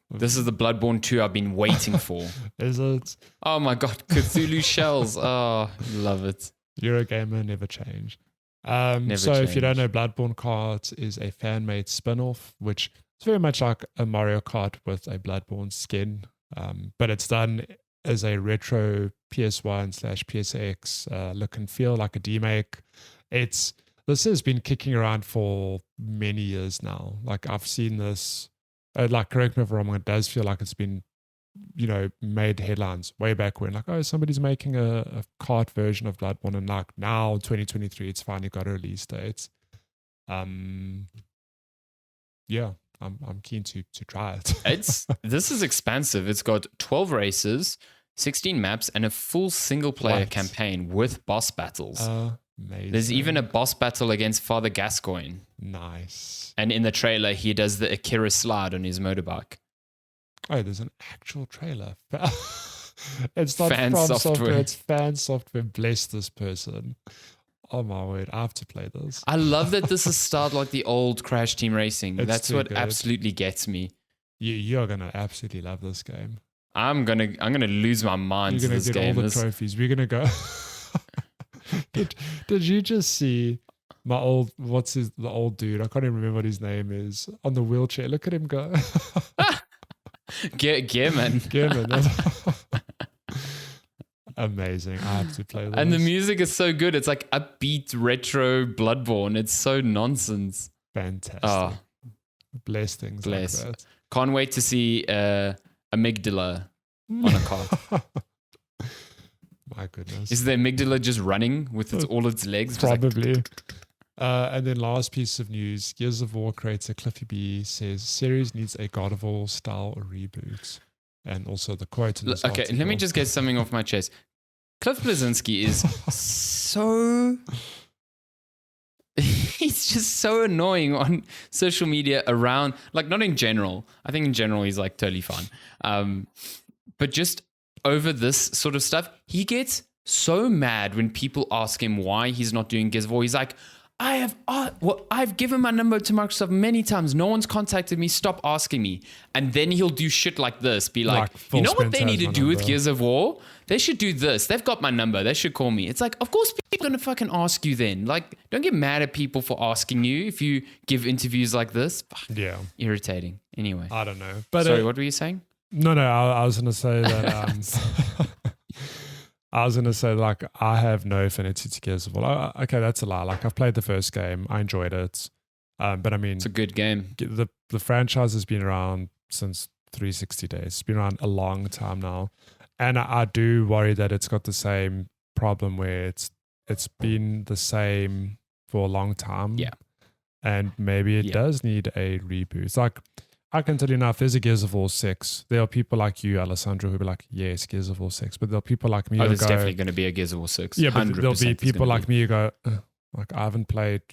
This is the Bloodborne 2 I've been waiting for. Is it? Oh my God, Cthulhu shells. Oh, love it. Eurogamer never change. Never so if you don't change. know, Bloodborne Kart is a fan-made spin-off, which is very much like a Mario Kart with a Bloodborne skin, but it's done as a retro PS1/PSX look and feel, like a demake. This has been kicking around for many years now. Like I've seen this, like correct me if I'm wrong, it does feel like it's been, made headlines way back when, like, oh, somebody's making a kart version of Bloodborne, and like now 2023 it's finally got a release date. Yeah, I'm keen to try it. This is expansive. It's got 12 races, 16 maps, and a full single player campaign with boss battles. Amazing. There's even a boss battle against Father Gascoigne. Nice. And in the trailer, he does the Akira slide on his motorbike. Oh, there's an actual trailer. It's not Fan from software. It's fan software. Bless this person. Oh my word, I have to play this. I love that this is styled like the old Crash Team Racing. It's That's too what good. absolutely gets me. You're gonna absolutely love this game. I'm gonna lose my mind to You're gonna this get game. all the trophies. We're gonna go. Did you just see my old the old dude? I can't even remember what his name is on the wheelchair. Look at him go. Gearman. Amazing. I have to play this. And the music is so good. It's like upbeat retro Bloodborne. It's so nonsense. Fantastic. Oh, Bless things bless. like that. Can't wait to see amygdala on a car. My goodness. Is the amygdala just running with all its legs? Just Probably. And then last piece of news, Gears of War creator Cliffy B says series needs a God of War style reboot. And also the quote in this okay, article. let me just get something off my chest. Cliff Bleszinski is so... He's just so annoying on social media around, like not in general. I think in general he's like totally fine. But just over this sort of stuff, he gets so mad when people ask him why he's not doing Gears of War. He's like, I've given my number to Microsoft many times. No one's contacted me. Stop asking me. And then he'll do shit like this. Be like you know what they need to do with Gears of War? They should do this. They've got my number. They should call me. It's like, of course people are going to fucking ask you then. Like, don't get mad at people for asking you if you give interviews like this. Yeah. Irritating. Anyway. I don't know. But sorry, what were you saying? No, I was going to say that... I was going to say, like, I have no affinity to Gears of War. Okay, that's a lie. Like, I've played the first game. I enjoyed it. But I mean... It's a good game. The franchise has been around since 360 days. It's been around a long time now. And I do worry that it's got the same problem where it's been the same for a long time. Yeah. And maybe it does need a reboot. It's like... I can tell you now, if there's a Gears of War 6, there are people like you, Alessandro, who'll be like, yes, Gears of War 6. But there are people like me who go... there's definitely going to be a Gears of War 6. Yeah, but there'll be people like me who go, like, I haven't played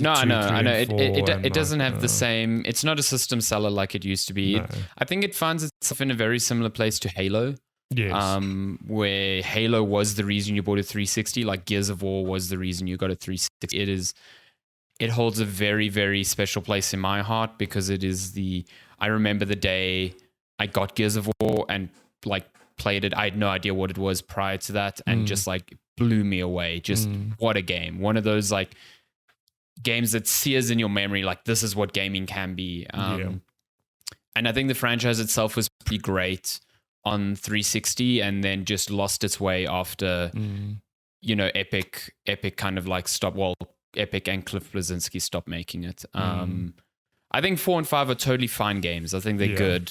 I know. It doesn't like, have the same... It's not a system seller like it used to be. No. I think it finds itself in a very similar place to Halo. Yes. Where Halo was the reason you bought a 360, like Gears of War was the reason you got a 360. It holds a very, very special place in my heart because it is I remember the day I got Gears of War and like played it. I had no idea what it was prior to that and just like blew me away. Just what a game. One of those like games that sears in your memory, like this is what gaming can be. And I think the franchise itself was pretty great on 360 and then just lost its way after, Epic kind of like Epic and Cliff Bleszinski stopped making it. I think 4 and 5 are totally fine games. I think they're good.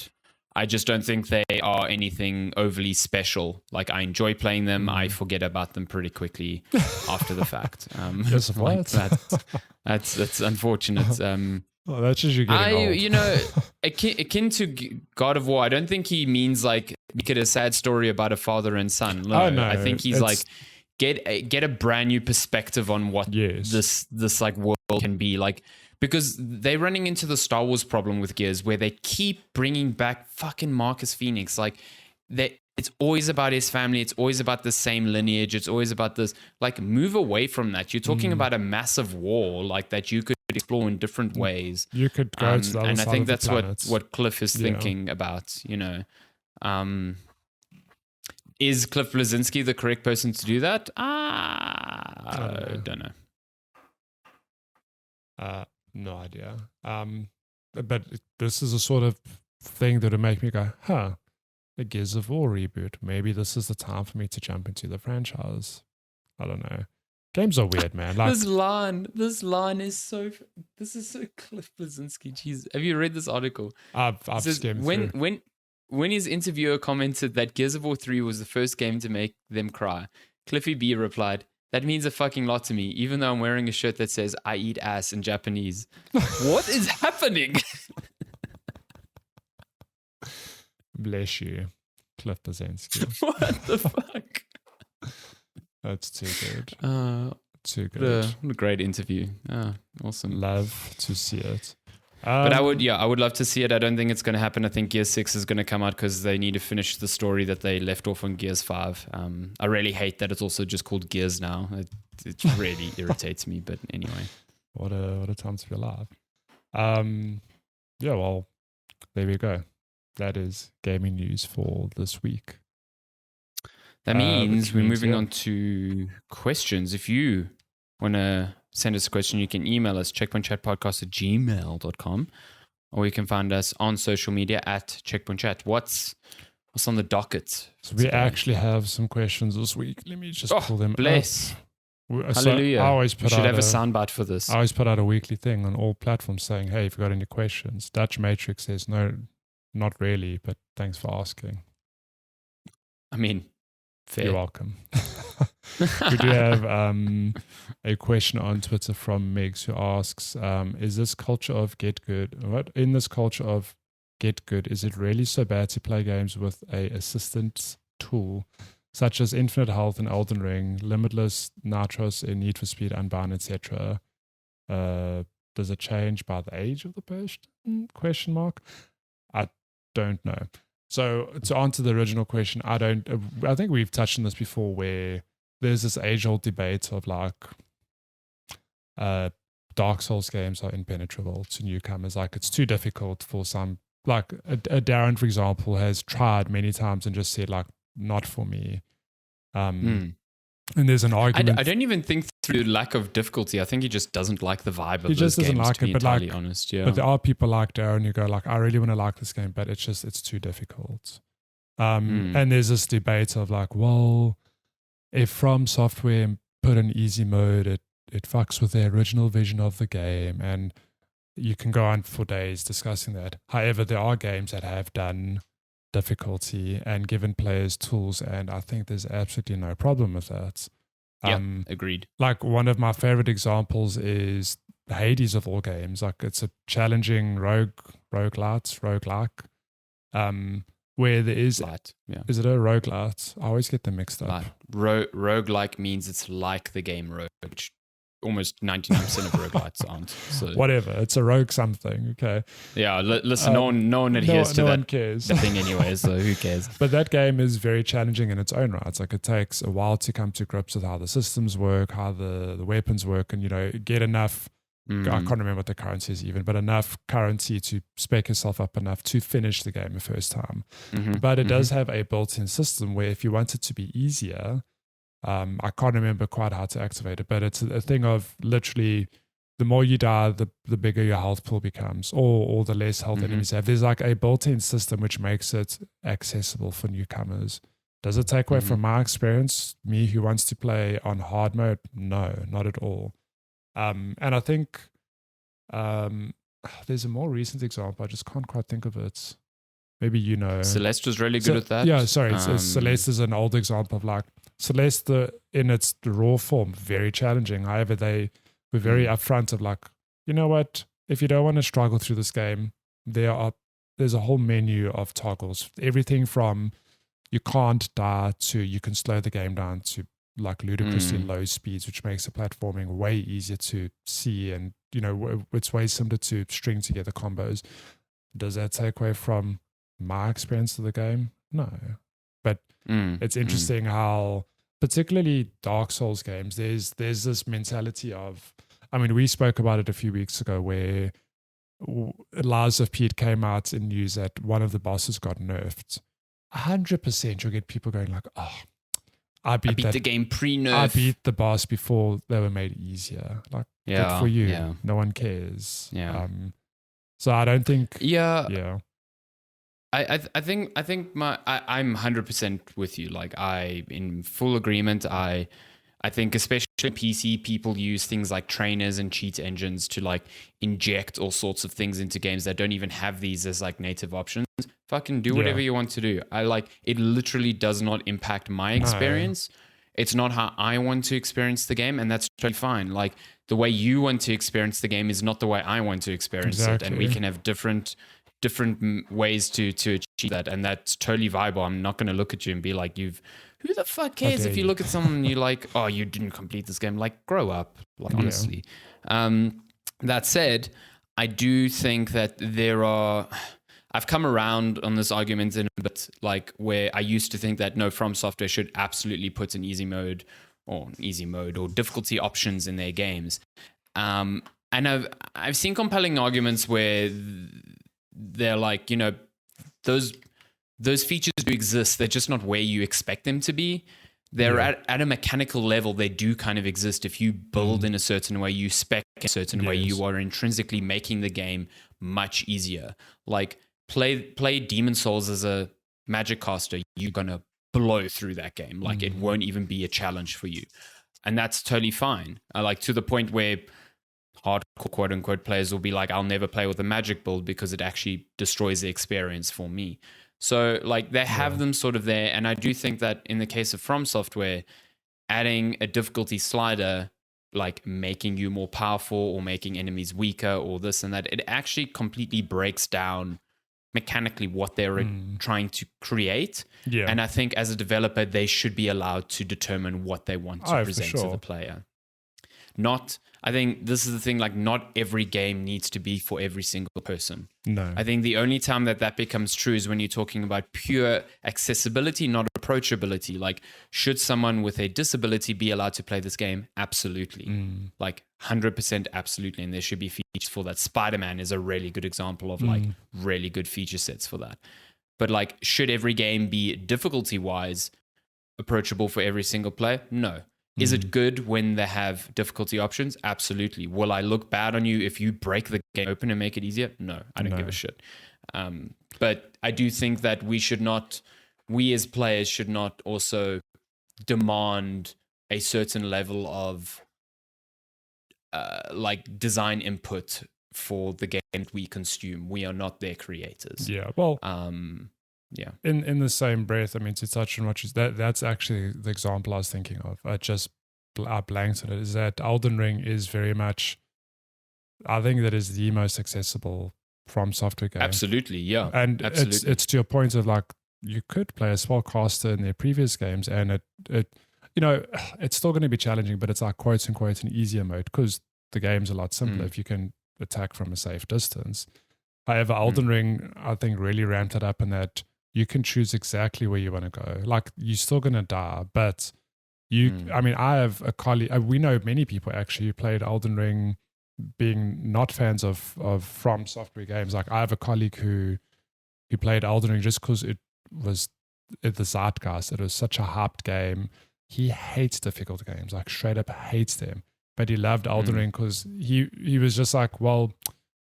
I just don't think they are anything overly special. Like I enjoy playing them. I forget about them pretty quickly after the fact. That's unfortunate. That's just you getting old. Akin to God of War, I don't think he means like make it a sad story about a father and son. No, I think he's like get a brand new perspective on what this like world can be like. Because they're running into the Star Wars problem with Gears where they keep bringing back fucking Marcus Phoenix. Like, it's always about his family. It's always about the same lineage. It's always about this. Like, move away from that. You're talking about a massive war, like, that you could could explore in different ways. You could go to the other and side I think of the that's planet. what Cliff is thinking about, is Cliff Blazinski the correct person to do that? I don't know. No idea. But this is a sort of thing that would make me go, a Gears of War reboot. Maybe this is the time for me to jump into the franchise. I don't know. Games are weird, man. Like this line is so. This is so Cliff Blazinski. Jeez, have you read this article? I've skimmed through. When his interviewer commented that Gears of War 3 was the first game to make them cry, Cliffy B replied, "That means a fucking lot to me, even though I'm wearing a shirt that says I eat ass in Japanese." What is happening? Bless you, Cliff Blazinski. What the fuck? That's too good. Too good. What a great interview. Awesome. Love to see it. But I would love to see it. I don't think it's going to happen. I think Gears 6 is going to come out because they need to finish the story that they left off on Gears 5. I really hate that it's also just called Gears now. It really irritates me. But anyway. What a time to be alive. Yeah, well, there we go. That is gaming news for this week. That means we're moving on to questions. If you want to send us a question, you can email us, checkpointchatpodcast@gmail.com, or you can find us on social media at checkpointchat. What's on the docket? So we actually have some questions this week. Let me just pull them bless. up. Hallelujah. We should have a soundbite for this. I always put out a weekly thing on all platforms saying, hey, if you've got any questions. Dutch Matrix says, no, not really, but thanks for asking. I mean, fair. You're welcome. We do have a question on Twitter from Megs who asks, is this culture of get good? In this culture of get good, is it really so bad to play games with a assistance tool such as Infinite Health in Elden Ring, Limitless Nitros in Need for Speed Unbound, etc.? Does it change by the age of the person? Question mark. I don't know. So to answer the original question, I think we've touched on this before where there's this age-old debate of like Dark Souls games are impenetrable to newcomers. Like it's too difficult for some, like a Darren, for example, has tried many times and just said like, not for me. And there's an argument. I don't even think through lack of difficulty. I think he just doesn't like the vibe of those games. He just doesn't like to be it, but entirely like, honest, yeah. But there are people like Darren who go like, I really want to like this game, but it's too difficult. And there's this debate of like, well, if From Software put an easy mode, it fucks with the original vision of the game, and you can go on for days discussing that. However, there are games that have done difficulty and given players tools, and I think there's absolutely no problem with that. Yeah, agreed. Like one of my favorite examples is Hades of all games. Like it's a challenging roguelike, where there is light. Yeah. Is it a roguelite? I always get them mixed up. Roguelike means it's like the game Rogue, which almost 99% of roguelites aren't. So whatever, it's a rogue something. Okay. Yeah, listen, no one adheres to no that. One cares. The thing anyway, so who cares? But that game is very challenging in its own right. It's like it takes a while to come to grips with how the systems work, how the weapons work, and get enough. I can't remember what the currency is even, but enough currency to spec yourself up enough to finish the game the first time. But it does have a built-in system where if you want it to be easier, I can't remember quite how to activate it, but it's a thing of literally the more you die, the bigger your health pool becomes, or the less health enemies have. There's like a built-in system which makes it accessible for newcomers. Does it take away from my experience, me who wants to play on hard mode? No, not at all. And I think there's a more recent example. I just can't quite think of it. Maybe Celeste was really good at that. Yeah, sorry. Celeste is an old example of like Celeste in its raw form, very challenging. However, they were very upfront of like, you know what? If you don't want to struggle through this game, there's a whole menu of toggles. Everything from you can't die to you can slow the game down to like ludicrously low speeds, which makes the platforming way easier to see, and it's way similar to string together combos. Does that take away from my experience of the game? No, but it's interesting how particularly Dark Souls games, there's this mentality of I mean, we spoke about it a few weeks ago where Lies of Pete came out in news that one of the bosses got nerfed. 100% you'll get people going like, oh, I beat the game pre-nerf. I beat the boss before they were made easier. Like, good for you. Yeah. No one cares. Yeah. So I don't think. Yeah. I think I'm 100% with you. Like, I in full agreement. I think especially PC, people use things like trainers and cheat engines to like inject all sorts of things into games that don't even have these as like native options. Fucking do whatever you want to do. I like it. Literally does not impact my experience. No. It's not how I want to experience the game, and that's totally fine. Like, the way you want to experience the game is not the way I want to experience it, and we can have different ways to achieve that, and that's totally viable. I'm not going to look at you and be like, who the fuck cares if you look at someone and you're like, oh, you didn't complete this game. Like, grow up, like, honestly. That said, I do think that I've come around on this argument in a bit, like, where I used to think that no, From Software should absolutely put an easy mode or difficulty options in their games. And I've seen compelling arguments where they're like, those features do exist. They're just not where you expect them to be. They're at a mechanical level. They do kind of exist. If you build in a certain way, you spec in a certain way, you are intrinsically making the game much easier. Like, play Demon Souls as a magic caster, you're gonna blow through that game. Like, it won't even be a challenge for you, and that's totally fine. Like, to the point where hardcore quote unquote players will be like, I'll never play with a magic build because it actually destroys the experience for me. So like, they have them sort of there, and I do think that in the case of From Software, adding a difficulty slider, like making you more powerful or making enemies weaker or this and that, it actually completely breaks down mechanically what they're trying to create. Yeah. And I think as a developer, they should be allowed to determine what they want to present to the player. I think this is the thing, like, not every game needs to be for every single person. No. I think the only time that becomes true is when you're talking about pure accessibility, not approachability. Like, should someone with a disability be allowed to play this game? Absolutely. Like, 100% absolutely. And there should be features for that. Spider-Man is a really good example of like really good feature sets for that. But like, should every game be difficulty-wise approachable for every single player? No. Is it good when they have difficulty options? Absolutely. Will I look bad on you if you break the game open and make it easier? No, I don't give a shit. But I do think that we as players should not also demand a certain level of like design input for the game that we consume. We are not their creators. Yeah. Well, yeah. In the same breath, I mean, to touch on what that's actually the example I was thinking of. I blanked on it. Is that Elden Ring is very much, I think that is the most accessible From Software game. Absolutely, yeah. And absolutely. It's to a point of like, you could play a spellcaster in their previous games, and it's still going to be challenging, but it's like quote unquote an easier mode because the game's a lot simpler if you can attack from a safe distance. However, Elden Ring, I think, really ramped it up in that you can choose exactly where you want to go. Like, you're still going to die, but I mean, I have a colleague, we know many people actually who played Elden Ring being not fans of From Software games. Like, I have a colleague who played Elden Ring just because it was the zeitgeist. It was such a hyped game. He hates difficult games, like straight up hates them. But he loved Elden Ring because he was just like, well,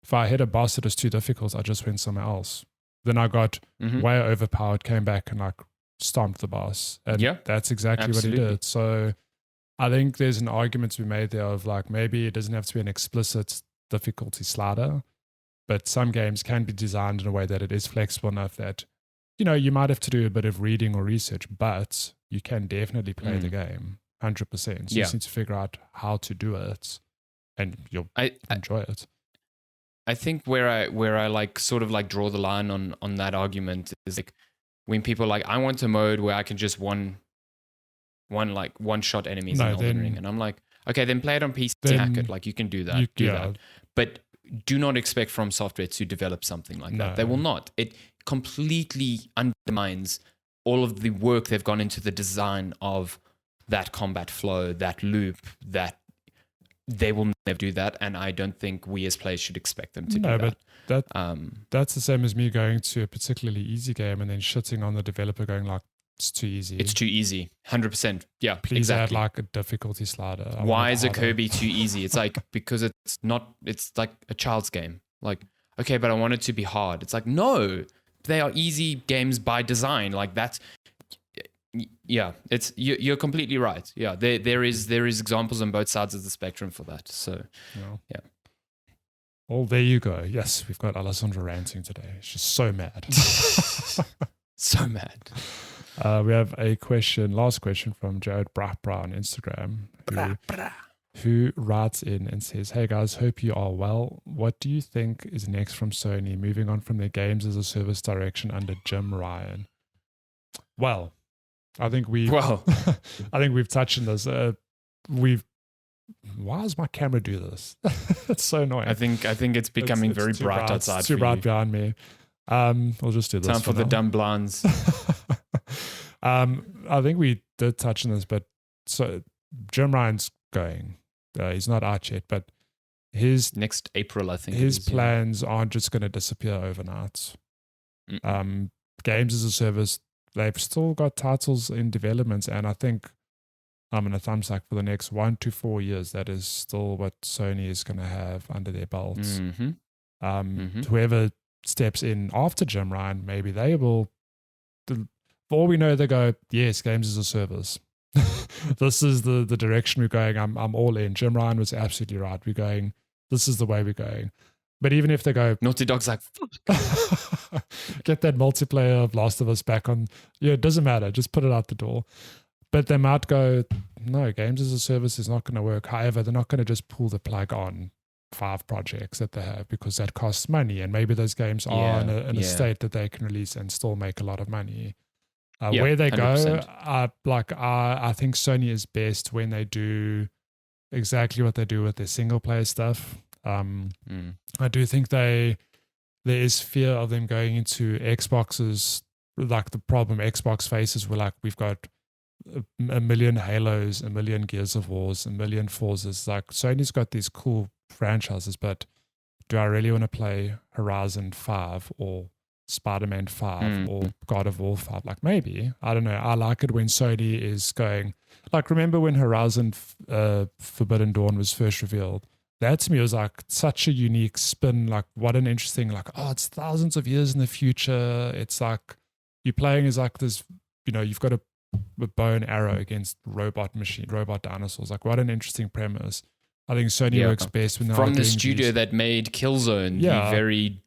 if I hit a boss that was too difficult, I just went somewhere else. Then I got way overpowered, came back and like stomped the boss. And that's exactly what he did. So I think there's an argument to be made there of like, maybe it doesn't have to be an explicit difficulty slider, but some games can be designed in a way that it is flexible enough that, you might have to do a bit of reading or research, but you can definitely play the game 100%. So you just need to figure out how to do it and you'll enjoy it. I think where I like sort of like draw the line on that argument is like when people are like, I want a mode where I can just one shot enemies in Elden Ring, and I'm like, okay, then play it on PC, hack it. Like, you can do that, that, but do not expect From Software to develop something like that. They will not. It completely undermines all of the work they've gone into the design of that combat flow, that loop, that they will never do that, and I don't think we as players should expect them to do that. But that's the same as me going to a particularly easy game and then shitting on the developer, going like, it's too easy. It's too easy. 100%. Yeah, please exactly. add like a difficulty slider. Why is a Kirby too easy? It's like, because it's like a child's game. Like, okay, but I want it to be hard. It's like, no, they are easy games by design. Like that's, yeah, it's you're completely right. Yeah, there is examples on both sides of the spectrum for that. So yeah. Well, there you go. Yes, we've got Alessandra ranting today. She's so mad. So mad. We have last question from Jared Bra on Instagram, who writes in and says, "Hey guys, hope you are well. What do you think is next from Sony, moving on from their games as a service direction under Jim Ryan?" Well, I think we've touched on this. Why does my camera do this? It's so annoying. I think it's becoming very bright outside. It's too bright behind me. We'll just do this. Time for the dumb blinds. I think we did touch on this, but so Jim Ryan's going. He's not out yet, but his next April, I think. His plans aren't just going to disappear overnight. Games as a service, they've still got titles in development, and I think I'm in a thumbs up for the next 1 to 4 years. That is still what Sony is going to have under their belts. Whoever steps in after Jim Ryan, maybe they will. For all we know, they go, yes, games as a service. This is the direction we're going. I'm all in. Jim Ryan was absolutely right. We're going. This is the way we're going. But even if they go, Naughty Dog's like, fuck. Get that multiplayer of Last of Us back on. Yeah, it doesn't matter. Just put it out the door. But they might go, no, games as a service is not going to work. However, they're not going to just pull the plug on 5 projects that they have, because that costs money, and maybe those games are in a state that they can release and still make a lot of money. Where they 100%. Go, I think Sony is best when they do exactly what they do with their single player stuff. I do think there is fear of them going into Xboxes, like the problem Xbox faces, where like we've got a million Halos, a million Gears of Wars, a million Forzas. Like Sony's got these cool franchises, but do I really want to play Horizon 5 or Spider-Man 5 or God of War 5? Like maybe, I don't know. I like it when Sony is going, like, remember when Horizon Forbidden Dawn was first revealed? That to me was like such a unique spin. Like, what an interesting, like, oh, it's thousands of years in the future. It's like you're playing as like this, you've got a bow and arrow against robot dinosaurs. Like, what an interesting premise. I think Sony works best when they're from the studio that made Killzone, the very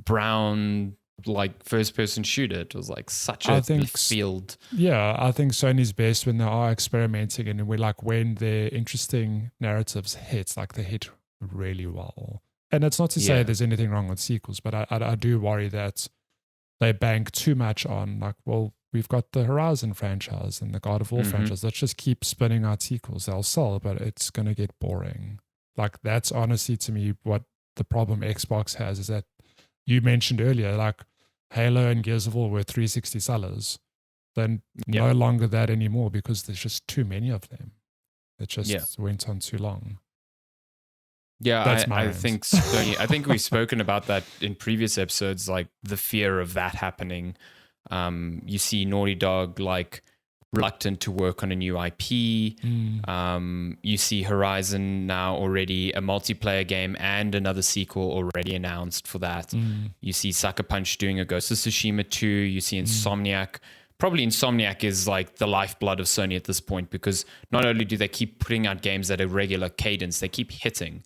brown, like, first-person shooter. It was like such a field. Yeah, I think Sony's best when they are experimenting, and we're like, when their interesting narratives hit, like they hit really well. And it's not to say there's anything wrong with sequels, but I do worry that they bank too much on, like, well, we've got the Horizon franchise and the God of War franchise. Let's just keep spinning out sequels. They'll sell, but it's going to get boring. Like, that's honestly, to me, what the problem Xbox has, is that you mentioned earlier, like Halo and Gears of War were 360 sellers. They're no longer that anymore because there's just too many of them. It just went on too long. Yeah, I think we've spoken about that in previous episodes, like the fear of that happening. You see Naughty Dog like reluctant to work on a new IP. You see Horizon now already a multiplayer game and another sequel already announced for that. You see Sucker Punch doing a Ghost of Tsushima 2. You see Insomniac. Probably Insomniac is like the lifeblood of Sony at this point, because not only do they keep putting out games at a regular cadence, they keep hitting.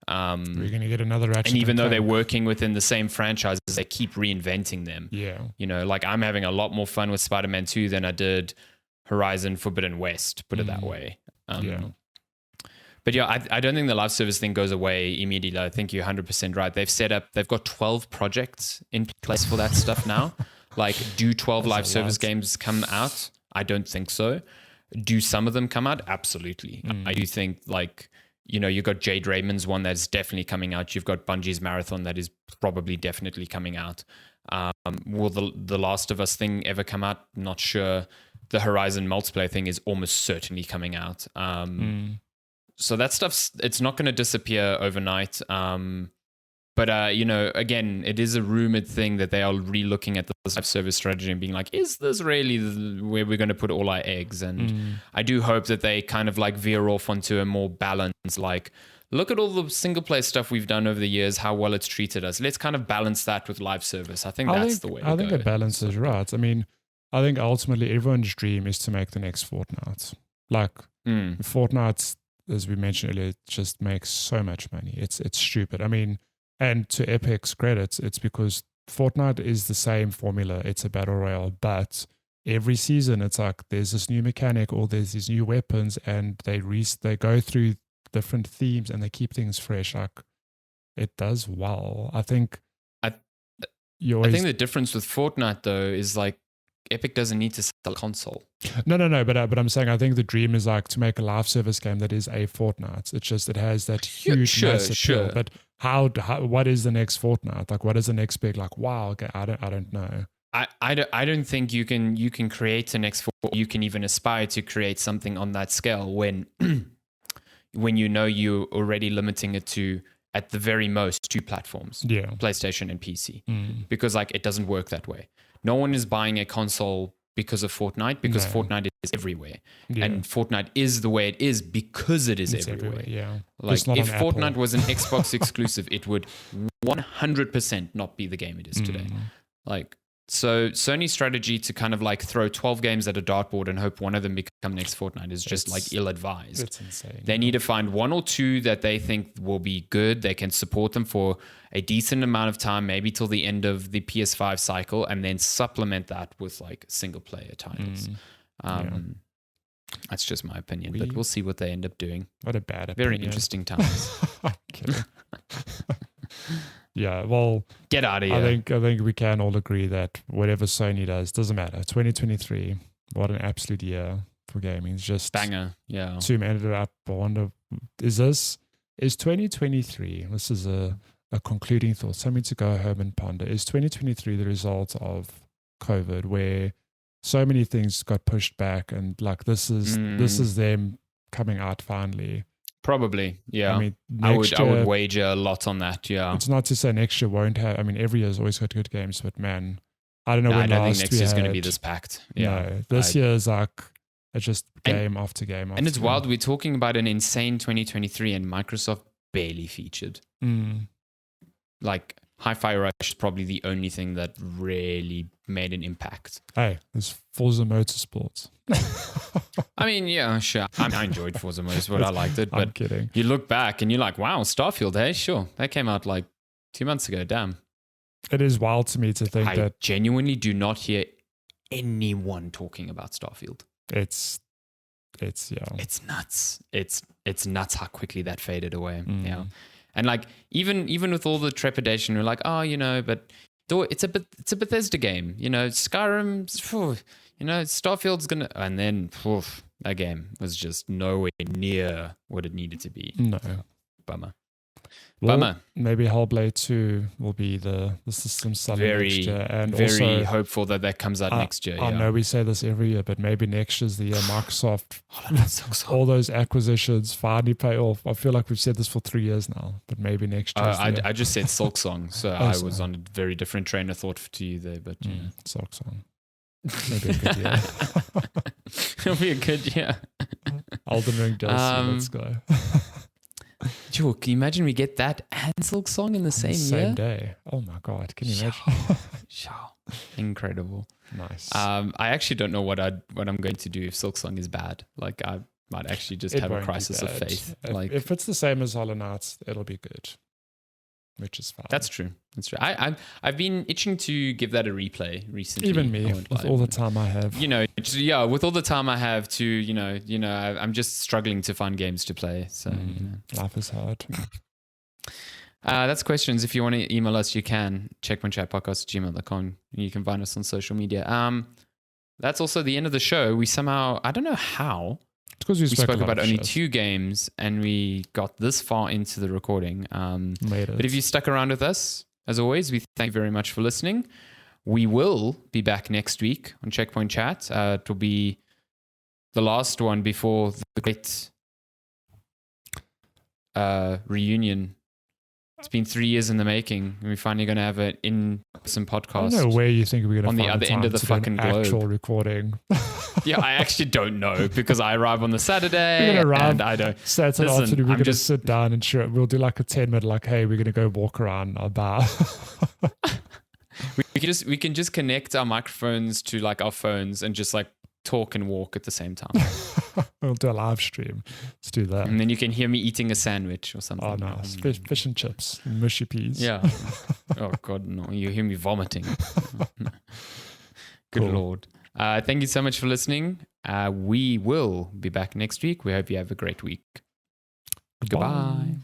We're going to get another Ratchet. And even though they're working within the same franchises, they keep reinventing them. Yeah. Like I'm having a lot more fun with Spider-Man 2 than I did Horizon Forbidden West, put it that way. But I don't think the live service thing goes away immediately. I think you're 100% right. They've got 12 projects in place for that stuff now. Like, do 12 live service games come out? I don't think so. Do some of them come out? Absolutely. I do think, like, you've got Jade Raymond's one that's definitely coming out. You've got Bungie's Marathon that is probably definitely coming out. Will the Last of Us thing ever come out? Not sure. The Horizon multiplayer thing is almost certainly coming out. that stuff's, it's not going to disappear overnight. But you know, again, it is a rumored thing that they are re-looking at this live service strategy and being like, is this really where we're going to put all our eggs? And I do hope that they kind of like veer off onto a more balanced, like, look at all the single player stuff we've done over the years, how well it's treated us. Let's kind of balance that with live service. I think that's the way to go. I think a balance is right. I mean, I think ultimately everyone's dream is to make the next Fortnite. Like Fortnite, as we mentioned earlier, just makes so much money. It's stupid. I mean, and to Epic's credit, it's because Fortnite is the same formula. It's a battle royale, but every season it's like there's this new mechanic or there's these new weapons, and they go through different themes and they keep things fresh. Like it does well. I think the difference with Fortnite though is like Epic doesn't need to sell a console. No. But I'm saying I think the dream is like to make a live service game that is a Fortnite. It's just it has that huge massive appeal. But how what is the next Fortnite? Like what is the next big like wow? Okay, I don't know. I don't think you can create the next Fortnite. You can even aspire to create something on that scale when you know you're already limiting it to at the very most 2 platforms, PlayStation and PC, because like it doesn't work that way. No one is buying a console because of Fortnite, because Fortnite is everywhere. Yeah. And Fortnite is the way it is because it's everywhere. Yeah. Like if Fortnite was an Xbox exclusive, it would 100% not be the game it is today. Like, so Sony's strategy to kind of like throw 12 games at a dartboard and hope one of them become next Fortnite is just like ill-advised. It's insane. They need to find 1 or 2 that they think will be good. They can support them for a decent amount of time, maybe till the end of the PS5 cycle, and then supplement that with like single player titles. That's just my opinion, but we'll see what they end up doing. What a bad opinion. Very interesting times. I'm kidding. Yeah, well, get out of here. I think we can all agree that whatever Sony does doesn't matter. 2023, what an absolute year for gaming. It's just banger. Yeah. Zoom ended up. I wonder, is 2023? This is a concluding thought. Something to go home and ponder. Is 2023 the result of COVID, where so many things got pushed back, and like this is them coming out finally? Probably, yeah. I mean, I would wager a lot on that, yeah. It's not to say next year won't have. I mean, every year's always got good games, but man, I don't know when last we had. I don't think next year's going to be this packed. Yeah. No, this year is like it's just game after game after And it's game. wild. We're talking about an insane 2023, and Microsoft barely featured. Like Hi-Fi Rush is probably the only thing that really made an impact. Hey, there's Forza Motorsports. I mean, yeah, sure. I enjoyed Forza Motorsport. I liked it. But I'm kidding. You look back and you're like, wow, Starfield, hey, sure. That came out like 2 months ago. Damn. It is wild to me to think that... I genuinely do not hear anyone talking about Starfield. It's nuts. It's nuts how quickly that faded away. Yeah. And like even with all the trepidation, we're like, oh, you know, but it's a Bethesda game, you know, Skyrim, you know, Starfield's gonna, and then that game was just nowhere near what it needed to be. No, bummer. Maybe Hellblade 2 will be the system selling next year, and very also, hopeful that comes out next year. I know we say this every year, but maybe next year's the year Microsoft, all those acquisitions finally pay off. I feel like we've said this for 3 years now, but maybe next year. I just said Silksong, so I was on a very different train of thought to you there, but Silksong. Maybe a good year. It'll be a good year. Elden Ring DLC, let's go. Joe, can you imagine we get that and Silksong in the same year? Same day. Oh my God. Can you imagine? Incredible. Nice. I actually don't know what I'm going to do if Silksong is bad. Like I might actually just have a crisis of faith. If it's the same as Hollow Knight, it'll be good. Which is fine. That's true. I've been itching to give that a replay recently. Even me, with all the time I have. You know, with all the time I have to, you know, I'm just struggling to find games to play. So life is hard. That's questions. If you want to email us, you can. checkpointchatpodcast@gmail.com. You can find us on social media. That's also the end of the show. We somehow, I don't know how, because we spoke about only 2 games and we got this far into the recording. But if you stuck around with us, as always, we thank you very much for listening. We will be back next week on Checkpoint Chat. It will be the last one before the great reunion. It's been 3 years in the making, and we're finally going to have an in-person podcast. I don't know where you think we're going to on the other end of the fucking globe. Actual recording. Yeah, I actually don't know because I arrive on the Saturday. We're gonna arrive and I don't. Saturday afternoon. We're going to sit down and we'll do like a 10-minute, like, hey, we're going to go walk around our bar. we can just connect our microphones to like our phones and just like talk and walk at the same time. We'll do a live stream. Let's do that. And then you can hear me eating a sandwich or something. Oh, nice. Fish and chips, and mushy peas. Yeah. Oh, God, no. You hear me vomiting. Good Cool. Lord. Thank you so much for listening. We will be back next week. We hope you have a great week. Goodbye.